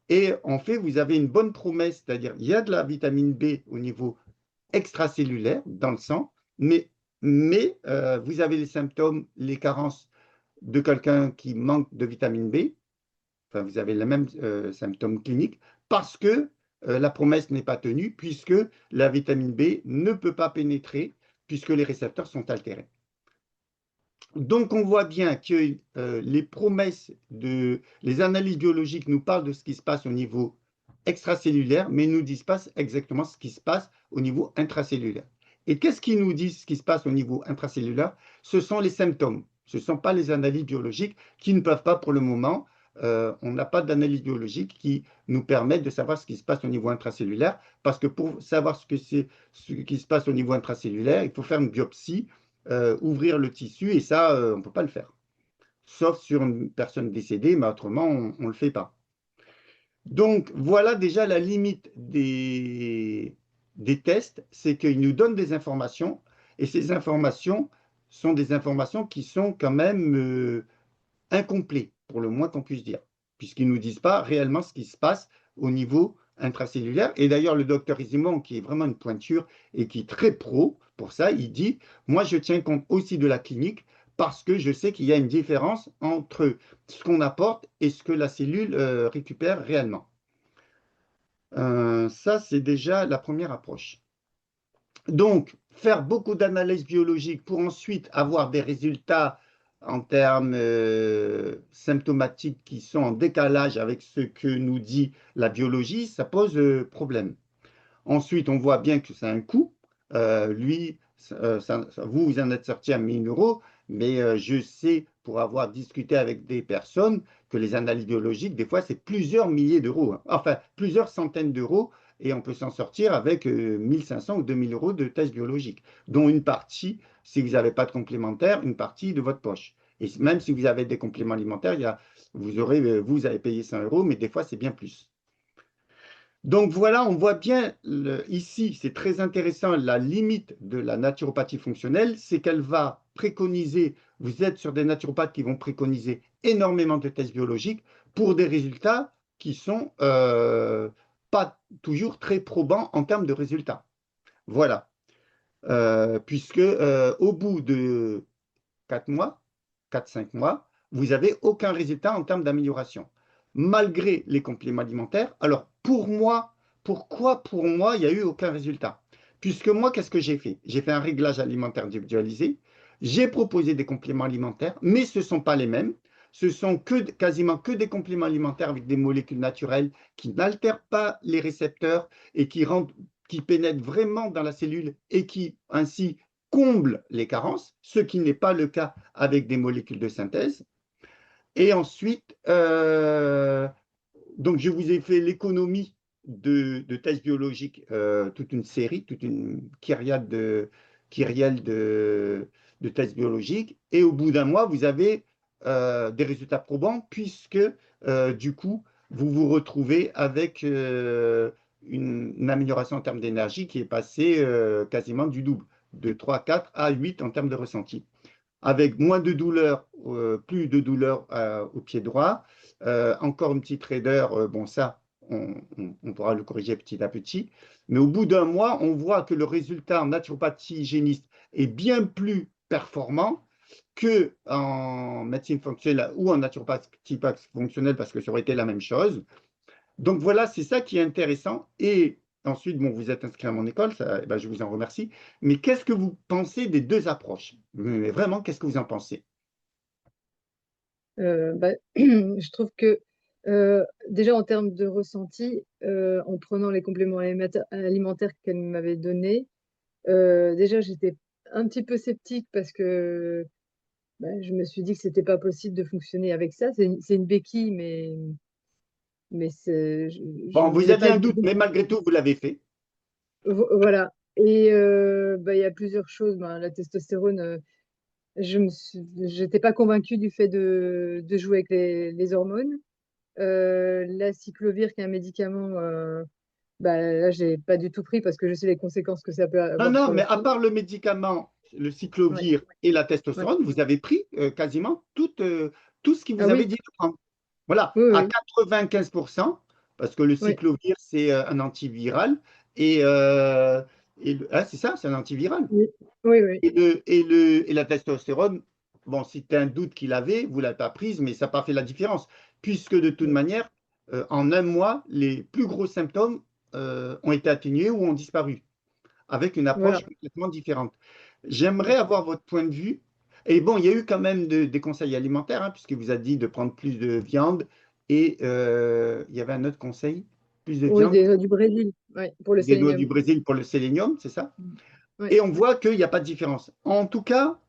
Et en fait, vous avez une bonne promesse, c'est-à-dire il y a de la vitamine B au niveau extracellulaire dans le sang, mais vous avez les symptômes, les carences de quelqu'un qui manque de vitamine B, enfin vous avez les mêmes symptômes cliniques, parce que la promesse n'est pas tenue, puisque la vitamine B ne peut pas pénétrer, puisque les récepteurs sont altérés. Donc, on voit bien que les promesses les analyses biologiques nous parlent de ce qui se passe au niveau extracellulaire, mais ne nous disent pas exactement ce qui se passe au niveau intracellulaire. Et qu'est-ce qui nous dit ce qui se passe au niveau intracellulaire? Ce sont les symptômes. Ce ne sont pas les analyses biologiques qui ne peuvent pas pour le moment. On n'a pas d'analyse biologique qui nous permette de savoir ce qui se passe au niveau intracellulaire, parce que pour savoir ce qui se passe au niveau intracellulaire, il faut faire une biopsie, ouvrir le tissu, et ça, on ne peut pas le faire. Sauf sur une personne décédée, mais autrement, on ne le fait pas. Donc, voilà déjà la limite des tests, c'est qu'ils nous donnent des informations, et ces informations sont des informations qui sont quand même incomplets, pour le moins qu'on puisse dire, puisqu'ils ne nous disent pas réellement ce qui se passe au niveau intracellulaire. Et d'ailleurs, le docteur Isimon, qui est vraiment une pointure et qui est très pro pour ça, il dit, moi, je tiens compte aussi de la clinique parce que je sais qu'il y a une différence entre ce qu'on apporte et ce que la cellule récupère réellement. Ça, c'est déjà la première approche. Donc, faire beaucoup d'analyses biologiques pour ensuite avoir des résultats en termes symptomatiques qui sont en décalage avec ce que nous dit la biologie, ça pose problème. Ensuite, on voit bien que ça a un coût. Lui, vous, vous en êtes sorti à 1000 euros, mais je sais, pour avoir discuté avec des personnes, que les analyses biologiques, des fois, c'est plusieurs milliers d'euros, hein. Enfin, plusieurs centaines d'euros, et on peut s'en sortir avec 1500 ou 2000 euros de tests biologiques, dont une partie, si vous n'avez pas de complémentaire, une partie de votre poche. Et même si vous avez des compléments alimentaires, vous avez payé 100 euros, mais des fois, c'est bien plus. Donc voilà, on voit bien ici, c'est très intéressant, la limite de la naturopathie fonctionnelle, c'est qu'elle va préconiser, vous êtes sur des naturopathes qui vont préconiser énormément de tests biologiques pour des résultats qui sont pas toujours très probants en termes de résultats. Voilà. Puisque au bout de 4 mois, 4-5 mois, vous n'avez aucun résultat en termes d'amélioration, malgré les compléments alimentaires. Alors, pour moi, pourquoi pour moi, il n'y a eu aucun résultat? Puisque moi, qu'est-ce que j'ai fait? J'ai fait un réglage alimentaire individualisé, j'ai proposé des compléments alimentaires, mais ce ne sont pas les mêmes. Ce sont quasiment que des compléments alimentaires avec des molécules naturelles qui n'altèrent pas les récepteurs et qui pénètrent vraiment dans la cellule et qui ainsi comble les carences, ce qui n'est pas le cas avec des molécules de synthèse. Et ensuite, donc je vous ai fait l'économie de tests biologiques, toute une série, toute une kyrielle de tests biologiques. Et au bout d'un mois, vous avez des résultats probants, puisque du coup, vous vous retrouvez avec une amélioration en termes d'énergie qui est passée quasiment du double, de 3, 4 à 8 en termes de ressenti, avec moins de douleur, plus de douleur au pied droit. Encore une petite raideur, bon ça, on pourra le corriger petit à petit. Mais au bout d'un mois, on voit que le résultat en naturopathie hygiéniste est bien plus performant que en médecine fonctionnelle ou en naturopathie fonctionnelle parce que ça aurait été la même chose. Donc voilà, c'est ça qui est intéressant. Et ensuite, bon, vous êtes inscrit à mon école, ça, eh ben, je vous en remercie. Mais qu'est-ce que vous pensez des deux approches? Mais vraiment, qu'est-ce que vous en pensez? Bah, je trouve que déjà en termes de ressenti, en prenant les compléments alimentaires qu'elle m'avait donnés, déjà j'étais un petit peu sceptique parce que bah, je me suis dit que c'était pas possible de fonctionner avec ça. C'est une béquille, mais Bon, vous j'ai avez pas un doute, mais malgré tout, vous l'avez fait. voilà. Et bah, il y a plusieurs choses. Ben, la testostérone, j'étais pas convaincue du fait de jouer avec les hormones. La cyclovir, qui est un médicament, bah, là, j'ai pas du tout pris parce que je sais les conséquences que ça peut Non, avoir non, sur mais la à fille. part le médicament, le Ouais, cyclovir et la ouais. testostérone, vous avez pris quasiment tout ce qui Ah vous avait oui, dit de prendre. Voilà, oui, à oui, 95%, parce que le oui, cyclovir, c'est un antiviral. Et, c'est ça, c'est un antiviral. oui, oui, oui. Et la testostérone, bon, c'était un doute qu'il avait, vous ne l'avez pas prise, mais ça n'a pas fait la différence, puisque de toute Oui. manière, en un mois, les plus gros symptômes ont été atténués ou ont disparu avec une Voilà. approche complètement différente. J'aimerais avoir votre point de vue. Et bon, il y a eu quand même des conseils alimentaires, hein, puisqu'il vous a dit de prendre plus de viande. Et il y avait un autre conseil, plus de Oui, viande, du Brésil, ouais, pour le des noix du sélénium. Brésil pour le sélénium, c'est ça? Ouais. Et on voit qu'il n'y a pas de différence. En tout cas,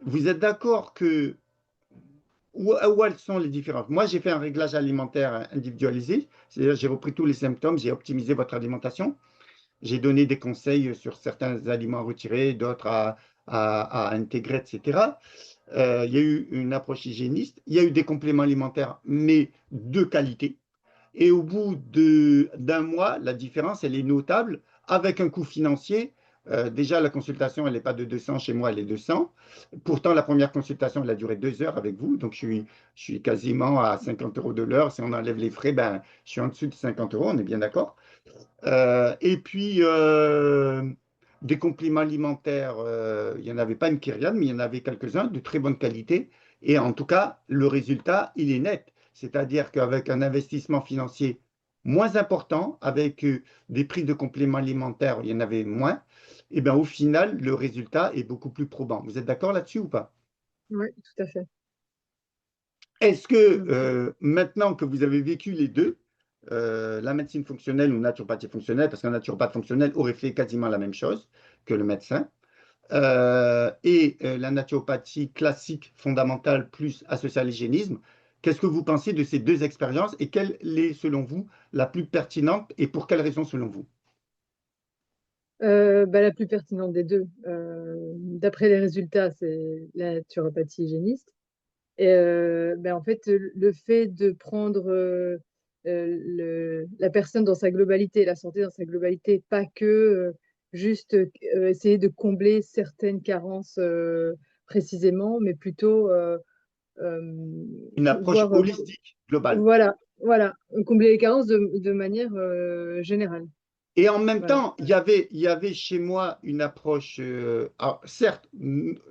vous êtes d'accord que où elles sont les différences? Moi, j'ai fait un réglage alimentaire individualisé, c'est-à-dire j'ai repris tous les symptômes, j'ai optimisé votre alimentation. J'ai donné des conseils sur certains aliments à retirer, d'autres à intégrer, etc. Il y a eu une approche hygiéniste, il y a eu des compléments alimentaires, mais de qualité. Et au bout d'un mois, la différence, elle est notable avec un coût financier. Déjà, la consultation, elle n'est pas de 200, chez moi, elle est de 100. Pourtant, la première consultation, elle a duré 2 heures avec vous. Donc, je suis quasiment à 50 euros de l'heure. Si on enlève les frais, ben, je suis en dessous de 50 euros, on est bien d'accord. Et puis, des compléments alimentaires, il n'y en avait pas une kyriade, mais il y en avait quelques-uns de très bonne qualité. Et en tout cas, le résultat, il est net. C'est-à-dire qu'avec un investissement financier moins important, avec des prix de compléments alimentaires, il y en avait moins, et bien au final, le résultat est beaucoup plus probant. Vous êtes d'accord là-dessus ou pas? Oui, tout à fait. Est-ce que Donc, maintenant que vous avez vécu les deux, la médecine fonctionnelle ou naturopathie fonctionnelle, parce qu'un naturopathe fonctionnel aurait fait quasiment la même chose que le médecin, la naturopathie classique fondamentale plus associée à l'hygiénisme, qu'est-ce que vous pensez de ces deux expériences et quelle est, selon vous, la plus pertinente et pour quelles raisons, selon vous? bah, la plus pertinente des deux, d'après les résultats, c'est la naturopathie hygiéniste. Et ben, en fait, le fait de prendre la personne dans sa globalité, la santé dans sa globalité, pas que juste essayer de combler certaines carences précisément, mais plutôt Une approche voir, holistique, globale. voilà, voilà, combler les carences de manière générale. Et en même Voilà. temps, il y avait chez moi une approche. Alors, certes,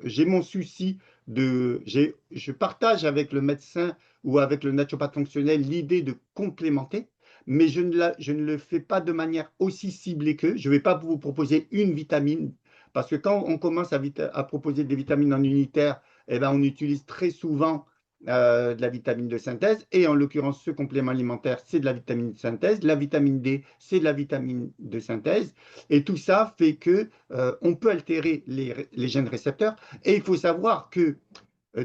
j'ai mon souci je partage avec le médecin ou avec le naturopathe fonctionnel l'idée de complémenter, mais je ne le fais pas de manière aussi ciblée qu'eux. Je ne vais pas vous proposer une vitamine, parce que quand on commence à proposer des vitamines en unitaire, eh ben, on utilise très souvent de la vitamine de synthèse, et en l'occurrence, ce complément alimentaire, c'est de la vitamine de synthèse. La vitamine D, c'est de la vitamine de synthèse. Et tout ça fait que on peut altérer les gènes récepteurs. Et il faut savoir que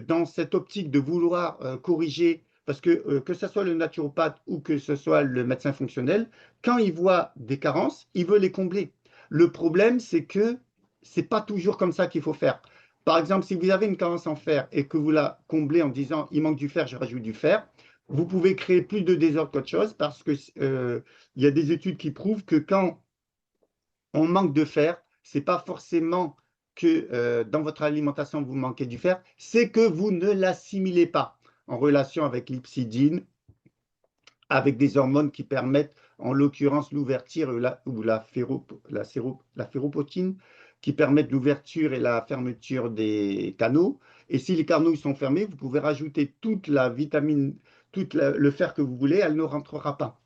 dans cette optique de vouloir corriger, parce que ce soit le naturopathe ou que ce soit le médecin fonctionnel, quand il voit des carences, il veut les combler. Le problème, c'est que c'est pas toujours comme ça qu'il faut faire. Par exemple, si vous avez une carence en fer et que vous la comblez en disant il manque du fer, je rajoute du fer, vous pouvez créer plus de désordre qu'autre chose parce que il y a des études qui prouvent que quand on manque de fer, c'est pas forcément que dans votre alimentation vous manquez du fer, c'est que vous ne l'assimilez pas en relation avec l'hepcidine, avec des hormones qui permettent, en l'occurrence, l'ouverture ou la ferropotine, qui permettent l'ouverture et la fermeture des canaux. Et si les canaux sont fermés, vous pouvez rajouter toute la vitamine, le fer que vous voulez, elle ne rentrera pas.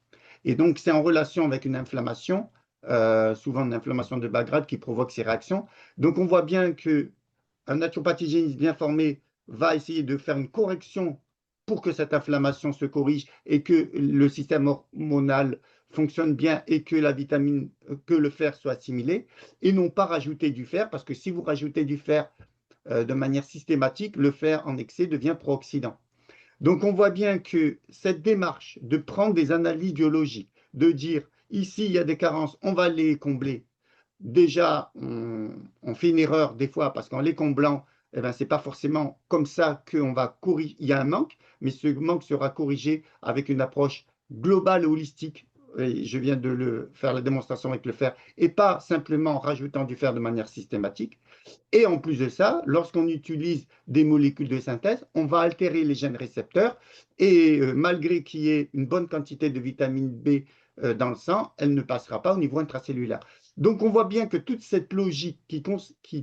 Et donc, c'est en relation avec une inflammation, souvent une inflammation de bas grade qui provoque ces réactions. Donc, on voit bien que un naturopathe hygiéniste bien formé va essayer de faire une correction pour que cette inflammation se corrige et que le système hormonal fonctionne bien et que la vitamine, que le fer soit assimilé, et non pas rajouter du fer, parce que si vous rajoutez du fer de manière systématique, le fer en excès devient pro-oxydant. Donc on voit bien que cette démarche de prendre des analyses biologiques, de dire ici il y a des carences, on va les combler. Déjà, on fait une erreur des fois parce qu'en les comblant, eh ben, ce n'est pas forcément comme ça qu'on va corriger. Il y a un manque, mais ce manque sera corrigé avec une approche globale et holistique. Et je viens de faire la démonstration avec le fer, et pas simplement en rajoutant du fer de manière systématique. Et en plus de ça, lorsqu'on utilise des molécules de synthèse, on va altérer les gènes récepteurs et malgré qu'il y ait une bonne quantité de vitamine B dans le sang, elle ne passera pas au niveau intracellulaire. Donc on voit bien que toute cette logique qui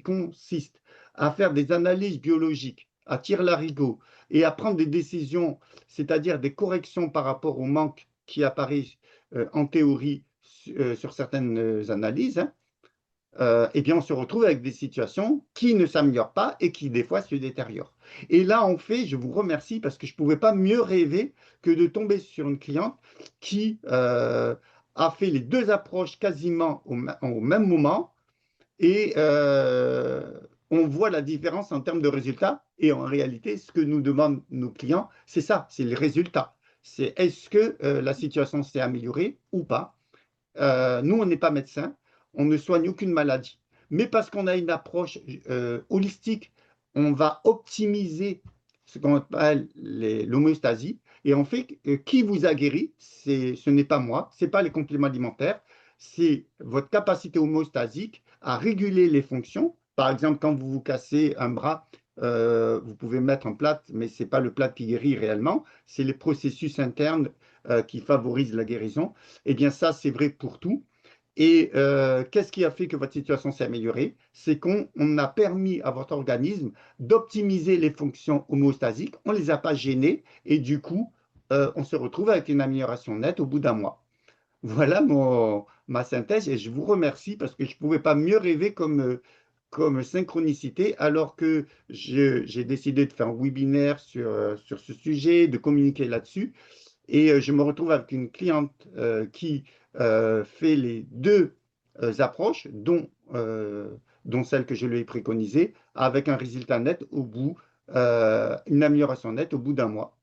consiste à faire des analyses biologiques, à tire-larigot et à prendre des décisions, c'est-à-dire des corrections par rapport au manque qui apparaît en théorie sur certaines analyses, hein, eh bien, on se retrouve avec des situations qui ne s'améliorent pas et qui, des fois, se détériorent. Et là, en fait, je vous remercie parce que je ne pouvais pas mieux rêver que de tomber sur une cliente qui a fait les deux approches quasiment au même moment et on voit la différence en termes de résultats. Et en réalité, ce que nous demandent nos clients, c'est ça, c'est les résultats. C'est est-ce que la situation s'est améliorée ou pas. Nous, on n'est pas médecin, on ne soigne aucune maladie. Mais parce qu'on a une approche holistique, on va optimiser ce qu'on appelle l'homéostasie. Et en fait, qui vous a guéri, ce n'est pas moi, ce n'est pas les compléments alimentaires, c'est votre capacité homéostasique à réguler les fonctions. Par exemple, quand vous vous cassez un bras, vous pouvez mettre en plâtre, mais ce n'est pas le plâtre qui guérit réellement, c'est les processus internes qui favorisent la guérison. Eh bien, ça, c'est vrai pour tout. Et qu'est-ce qui a fait que votre situation s'est améliorée? C'est qu'on a permis à votre organisme d'optimiser les fonctions homéostasiques, on ne les a pas gênées, et du coup, on se retrouve avec une amélioration nette au bout d'un mois. Voilà ma synthèse, et je vous remercie parce que je ne pouvais pas mieux rêver comme synchronicité, alors que j'ai décidé de faire un webinaire sur ce sujet, de communiquer là-dessus. Et je me retrouve avec une cliente qui fait les deux approches, dont celle que je lui ai préconisée, avec un résultat net au bout, une amélioration nette au bout d'un mois.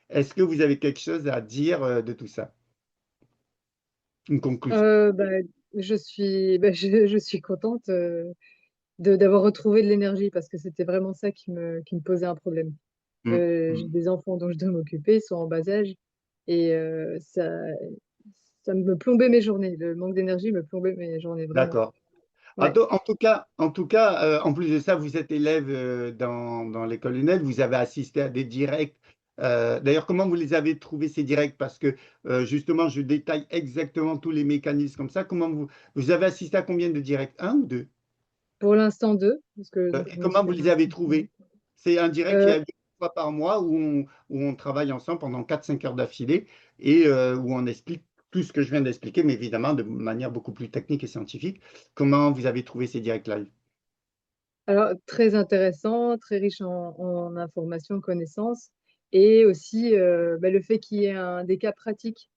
Est-ce que vous avez quelque chose à dire de tout ça? Une conclusion? Bah, je suis contente d'avoir retrouvé de l'énergie parce que c'était vraiment ça qui me posait un problème. Mm, J'ai mm. des enfants dont je dois m'occuper, ils sont en bas âge et ça me plombait mes journées. Le manque d'énergie me plombait mes journées, vraiment. D'accord. Ouais. En plus de ça, vous êtes élève dans l'école UNED, vous avez assisté à des directs. D'ailleurs, comment vous les avez trouvés ces directs? Parce que justement, je détaille exactement tous les mécanismes comme ça. Comment vous avez assisté à combien de directs? Un ou deux? Pour l'instant, deux, parce que donc, Et je me comment suis vous fait les un avez confinement. trouvés? C'est un direct qui Euh, a lieu une fois par mois où on travaille ensemble pendant 4 5 heures d'affilée et où on explique tout ce que je viens d'expliquer, mais évidemment de manière beaucoup plus technique et scientifique. Comment vous avez trouvé ces directs live? alors, très intéressant, très riche en informations, connaissances, et aussi bah, le fait qu'il y ait des cas pratiques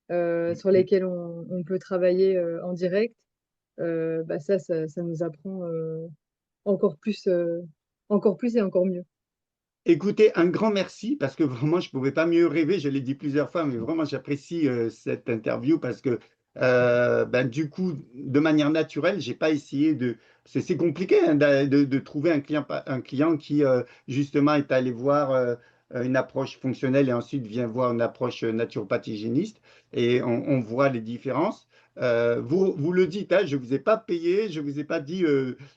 sur lesquels on peut travailler en direct, bah, ça nous apprend encore plus, encore plus et encore mieux. Écoutez, un grand merci parce que vraiment, je ne pouvais pas mieux rêver. Je l'ai dit plusieurs fois, mais vraiment, j'apprécie cette interview parce que ben, du coup, de manière naturelle, j'ai pas essayé de. C'est compliqué hein, de trouver un client qui justement est allé voir une approche fonctionnelle et ensuite vient voir une approche naturopathie hygiéniste et on voit les différences. Vous le dites, hein, je ne vous ai pas payé, je ne vous ai pas dit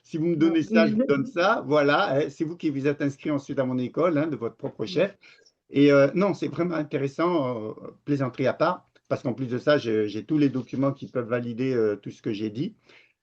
si vous me Non. donnez ça, je vous donne ça. Voilà, hein, c'est vous qui vous êtes inscrit ensuite à mon école, hein, de votre propre chef. Et non, c'est vraiment intéressant, plaisanterie à part, parce qu'en plus de ça, j'ai tous les documents qui peuvent valider tout ce que j'ai dit.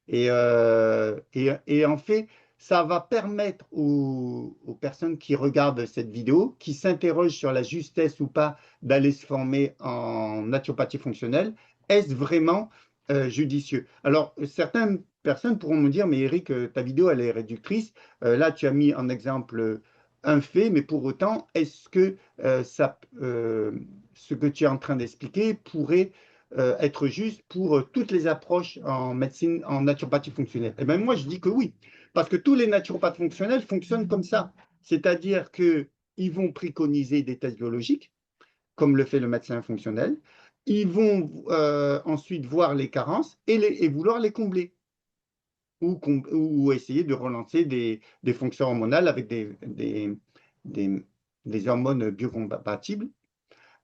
Et en fait, ça va permettre aux personnes qui regardent cette vidéo, qui s'interrogent sur la justesse ou pas d'aller se former en naturopathie fonctionnelle, est-ce vraiment judicieux? Alors, certaines personnes pourront me dire, mais Eric, ta vidéo, elle est réductrice. Là, tu as mis en exemple un fait, mais pour autant, est-ce que ce que tu es en train d'expliquer pourrait être juste pour toutes les approches en médecine, en naturopathie fonctionnelle? Eh bien, moi, je dis que oui, parce que tous les naturopathes fonctionnels fonctionnent comme ça. C'est-à-dire qu'ils vont préconiser des tests biologiques, comme le fait le médecin fonctionnel. Ils vont ensuite voir les carences et vouloir les combler ou essayer de relancer des fonctions hormonales avec des, des hormones biocompatibles.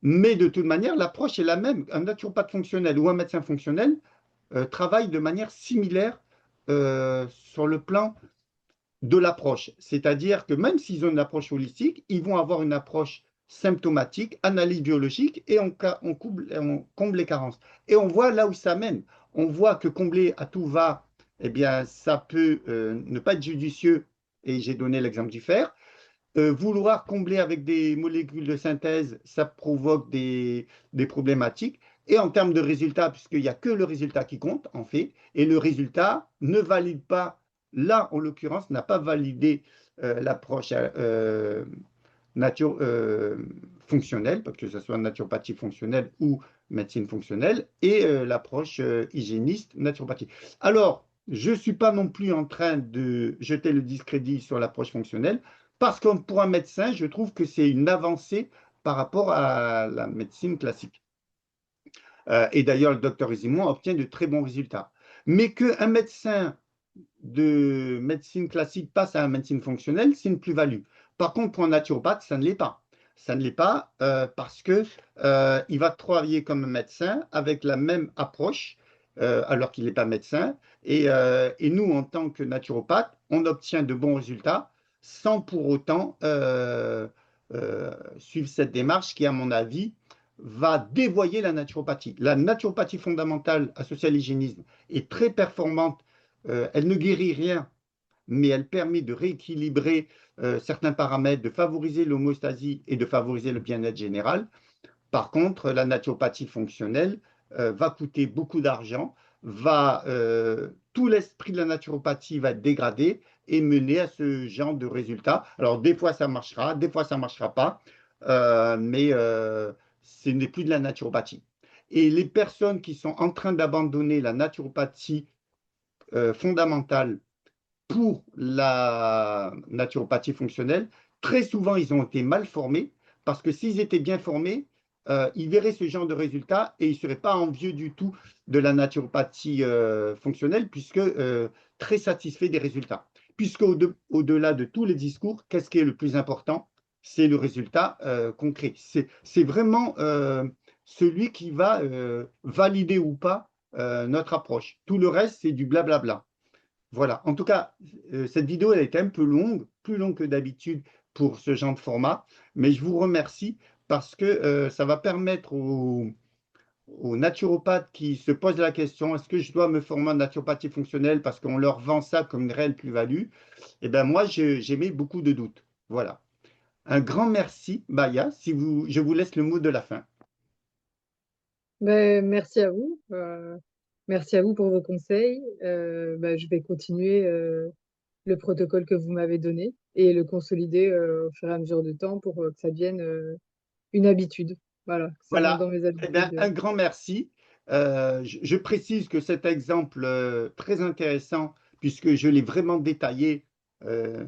Mais de toute manière, l'approche est la même. Un naturopathe fonctionnel ou un médecin fonctionnel travaille de manière similaire sur le plan de l'approche. C'est-à-dire que même s'ils ont une approche holistique, ils vont avoir une approche symptomatique, analyse biologique, et on comble les carences. Et on voit là où ça mène. On voit que combler à tout va, eh bien, ça peut ne pas être judicieux, et j'ai donné l'exemple du fer. Vouloir combler avec des molécules de synthèse, ça provoque des problématiques. Et en termes de résultats, puisqu'il n'y a que le résultat qui compte, en fait, et le résultat ne valide pas, là, en l'occurrence, n'a pas validé l'approche nature, fonctionnelle, parce que ce soit naturopathie fonctionnelle ou médecine fonctionnelle, et l'approche hygiéniste, naturopathie. Alors, je ne suis pas non plus en train de jeter le discrédit sur l'approche fonctionnelle, parce que pour un médecin, je trouve que c'est une avancée par rapport à la médecine classique. Et d'ailleurs, le docteur Isimon obtient de très bons résultats. Mais qu'un médecin de médecine classique passe à la médecine fonctionnelle, c'est une plus-value. Par contre, pour un naturopathe, ça ne l'est pas. Ça ne l'est pas parce que il va travailler comme un médecin avec la même approche alors qu'il n'est pas médecin. Et nous, en tant que naturopathe, on obtient de bons résultats sans pour autant suivre cette démarche qui, à mon avis, va dévoyer la naturopathie. La naturopathie fondamentale associée à l'hygiénisme est très performante. Elle ne guérit rien, mais elle permet de rééquilibrer certains paramètres, de favoriser l'homéostasie et de favoriser le bien-être général. Par contre, la naturopathie fonctionnelle va coûter beaucoup d'argent, tout l'esprit de la naturopathie va être dégradé et mener à ce genre de résultats. Alors, des fois, ça marchera, des fois, ça ne marchera pas, mais ce n'est plus de la naturopathie. Et les personnes qui sont en train d'abandonner la naturopathie fondamentale pour la naturopathie fonctionnelle, très souvent, ils ont été mal formés parce que s'ils étaient bien formés, ils verraient ce genre de résultats et ils ne seraient pas envieux du tout de la naturopathie fonctionnelle puisque très satisfaits des résultats. Puisque au-delà de tous les discours, qu'est-ce qui est le plus important? C'est le résultat concret. C'est vraiment celui qui va valider ou pas notre approche. Tout le reste, c'est du blablabla. Voilà. En tout cas, cette vidéo, elle était un peu longue, plus longue que d'habitude pour ce genre de format, mais je vous remercie parce que ça va permettre aux naturopathes qui se posent la question, est-ce que je dois me former en naturopathie fonctionnelle parce qu'on leur vend ça comme une réelle plus-value? Eh bien, moi, j'émets beaucoup de doutes. Voilà. Un grand merci, Baya. Je vous laisse le mot de la fin. Ben, merci à vous. Merci à vous pour vos conseils. Je vais continuer le protocole que vous m'avez donné et le consolider au fur et à mesure du temps pour que ça devienne une habitude. Voilà, que ça rentre Voilà. dans mes Eh bien, habitudes. un grand merci. Je précise que cet exemple très intéressant, puisque je l'ai vraiment détaillé, euh,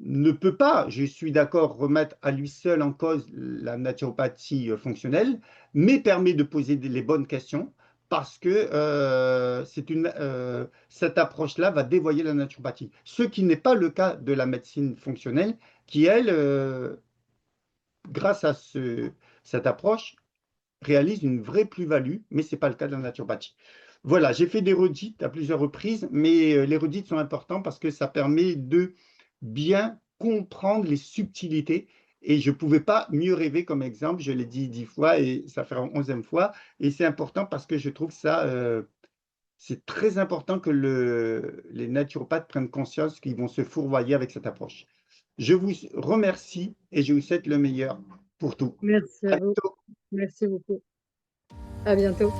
ne peut pas, je suis d'accord, remettre à lui seul en cause la naturopathie fonctionnelle, mais permet de poser les bonnes questions parce que cette approche-là va dévoyer la naturopathie. Ce qui n'est pas le cas de la médecine fonctionnelle, qui, elle, grâce à cette approche, réalise une vraie plus-value, mais ce n'est pas le cas de la naturopathie. Voilà, j'ai fait des redites à plusieurs reprises, mais les redites sont importantes parce que ça permet de bien comprendre les subtilités. Et je ne pouvais pas mieux rêver comme exemple, je l'ai dit 10 fois et ça fait la 11e fois. Et c'est important parce que je trouve ça, c'est très important que les naturopathes prennent conscience qu'ils vont se fourvoyer avec cette approche. Je vous remercie et je vous souhaite le meilleur pour tout. Merci à À vous. bientôt. Merci beaucoup. À bientôt.